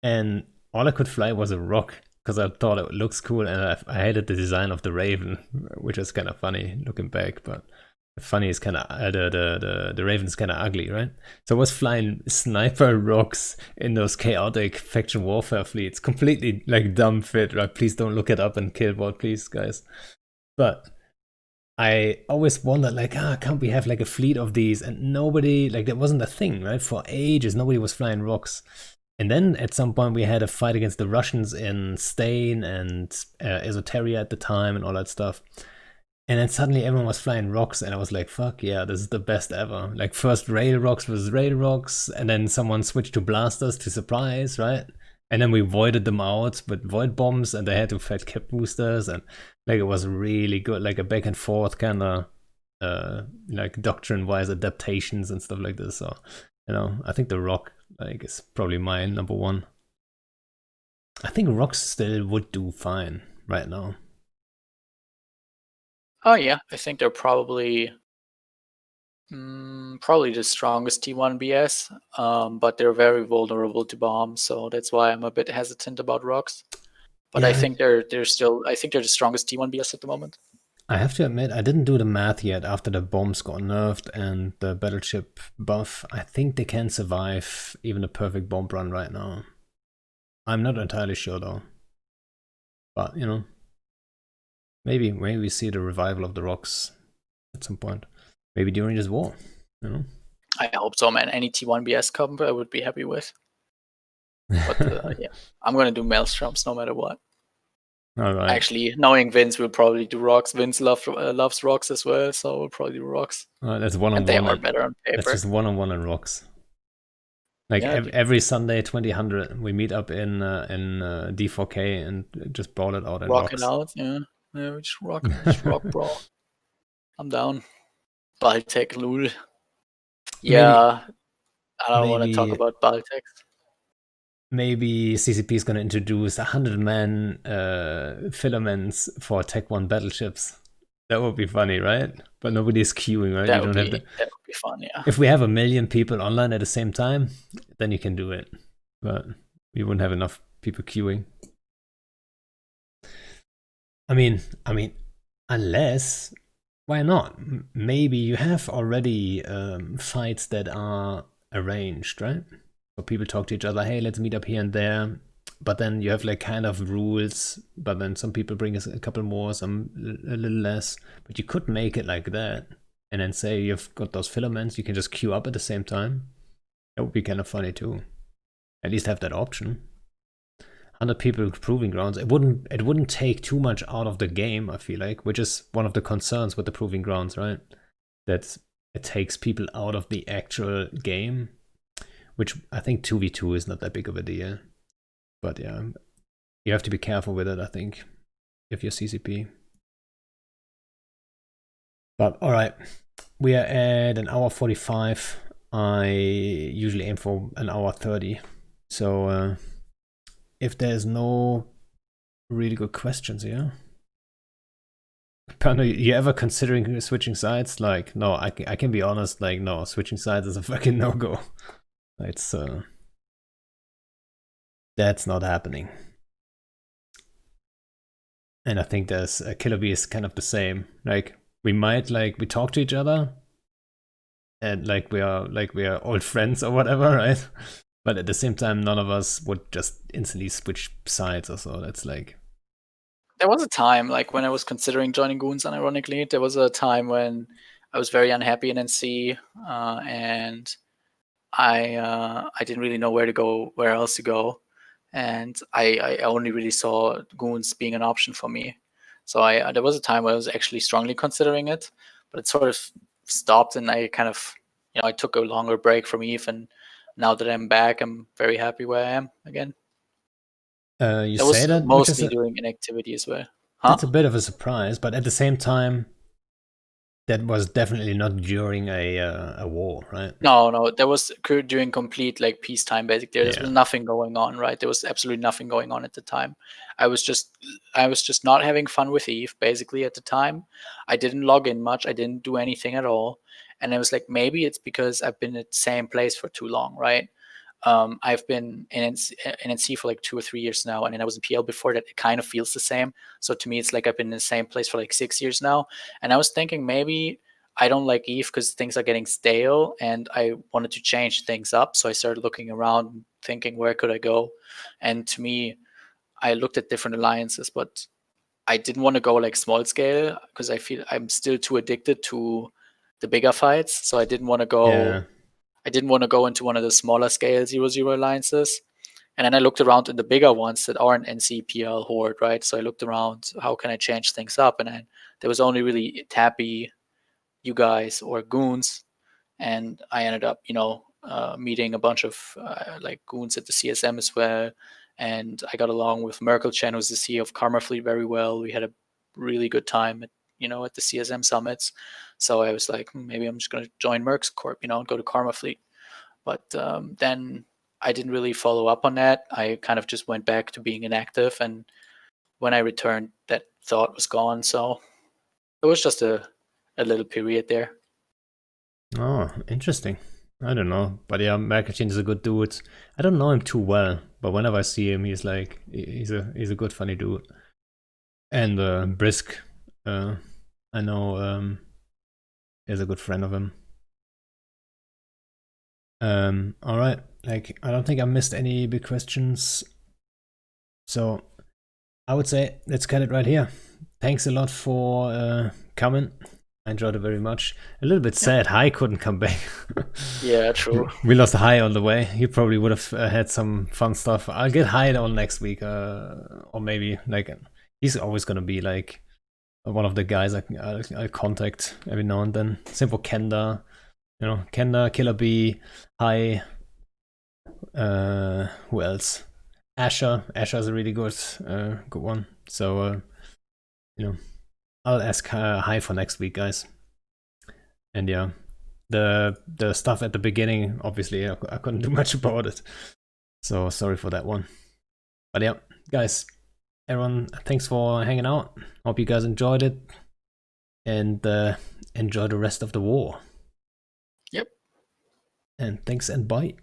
And all I could fly was a rock because I thought it looks cool, and I hated the design of the Raven, which is kind of funny looking back. But the funny is kind of the Raven's kind of ugly, right? So I was flying sniper rocks in those chaotic Faction Warfare fleets, completely like dumb fit, right? Please don't look it up and KillahBee, please, guys. But I always wondered, can't we have like a fleet of these? And nobody, that wasn't a thing, right? For ages, nobody was flying rocks. And then at some point, we had a fight against the Russians in Stain and Esoteria at the time and all that stuff. And then suddenly everyone was flying rocks, and I was like, fuck yeah, this is the best ever. Like, first rail rocks was rail rocks, and then someone switched to blasters to surprise, right? And then we voided them out with void bombs, and they had to fight cap boosters, and it was really good, like a back and forth kind of doctrine-wise adaptations and stuff like this. So, I think the rock is probably my number one. I think rocks still would do fine right now. Oh yeah, I think they're probably the strongest T1 BS, but they're very vulnerable to bombs, so that's why I'm a bit hesitant about rocks. But yeah, I think they're the strongest T1 BS at the moment. I have to admit, I didn't do the math yet after the bombs got nerfed and the battleship buff. I think they can survive even a perfect bomb run right now. I'm not entirely sure though. But, maybe we see the revival of the rocks at some point. Maybe during this war, I hope so, man. Any T1 BS comp I would be happy with. But yeah, I'm going to do Maelstroms no matter what. All right. Actually, knowing Vince, will probably do rocks. Vince loves rocks as well, so we'll probably do rocks. That's one-on-one. And they are better on paper. That's just one-on-one and rocks. Every Sunday, 2000, we meet up in D4K and just brawl it out and rock it out. Yeah, we just rock brawl. I'm down. Baltec, lul. Yeah, I don't want to talk about Baltecs. Maybe CCP is going to introduce 100-man filaments for Tech 1 battleships. That would be funny, right? But nobody's queuing, right? That would be fun, yeah. If we have 1 million people online at the same time, then you can do it. But we wouldn't have enough people queuing. I mean, unless, why not? Maybe you have already fights that are arranged, right? So people talk to each other, hey, let's meet up here and there. But then you have kind of rules, but then some people bring us a couple more, some a little less. But you could make it like that. And then say you've got those filaments, you can just queue up at the same time. That would be kind of funny too. At least have that option. 100 people proving grounds. It wouldn't take too much out of the game, I feel like, which is one of the concerns with the proving grounds, right? That it takes people out of the actual game. Which I think 2v2 is not that big of a deal. But yeah, you have to be careful with it, I think, if you're CCP. But alright, we are at an hour 45. I usually aim for an hour 30. So if there's no really good questions here. Panda, you ever considering switching sides? No, I can be honest, no, switching sides is a fucking no-go. It's that's not happening. And I think there's KillahBee is kind of the same. We might we talk to each other, and like we are old friends or whatever, right? But at the same time, none of us would just instantly switch sides or so. That's like, There was a time, like when I was considering joining Goons, unironically, there was a time when I was very unhappy in NC, and I didn't really know where else to go, and I only really saw Goons being an option for me. So there was a time where I was actually strongly considering it, but it sort of stopped, and I kind of, I took a longer break from Eve, and now that I'm back, I'm very happy where I am again. you That say was that, which is mostly doing inactivity as well. Huh? that's a bit of a surprise, but at the same time, that was definitely not during a war, right? No, that was during complete like peacetime. Basically, there was Yeah. nothing going on. Right, there was absolutely nothing going on at the time. I was just not having fun with Eve. Basically, at the time, I didn't log in much. I didn't do anything at all, and I was like, maybe it's because I've been at the same place for too long. Right. I've been in NC for like 2 or 3 years now, and then I was in PL before that. It kind of feels the same. So to me, it's like I've been in the same place for like 6 years now. And I was thinking maybe I don't like Eve because things are getting stale, and I wanted to change things up. So I started looking around, thinking where could I go. And to me, I looked at different alliances, but I didn't want to go like small scale because I feel I'm still too addicted to the bigger fights. So I didn't want to go. Yeah. I didn't want to go into one of the smaller scale 0-0 alliances. And then I looked around in the bigger ones that aren't NCPL Horde, right? So I looked around, how can I change things up? And then there was only really Tappy, you guys, or Goons. And I ended up, meeting a bunch of like Goons at the CSM as well. And I got along with Merkel Chen, who's the CEO of Karma Fleet, very well. We had a really good time at the CSM summits. So I was like, maybe I'm just going to join Merck's Corp, and go to Karma Fleet. But then I didn't really follow up on that. I kind of just went back to being inactive. And when I returned, that thought was gone. So it was just a little period there. Oh, interesting. I don't know, but yeah, Mercatine is a good dude. I don't know him too well, but whenever I see him, he's a good funny dude. And Brisk, I know is a good friend of him. All right, like I don't think I missed any big questions, so I would say let's cut it right here. Thanks a lot for coming. I enjoyed it very much. A little bit sad Hai couldn't come back. Yeah, true. We lost Hai on the way. He probably would have had some fun stuff. I'll get Hai on next week, or maybe like he's always gonna be like one of the guys I'll contact every now and then. Same for Kenda, Kenda, KillahBee, Hai. Who else? Asher's a really good one. So I'll ask Hai for next week, guys. And yeah, the stuff at the beginning, obviously, I couldn't do much about it. So sorry for that one. But yeah, guys, everyone, thanks for hanging out. Hope you guys enjoyed it. And enjoy the rest of the war. Yep. And thanks and bye.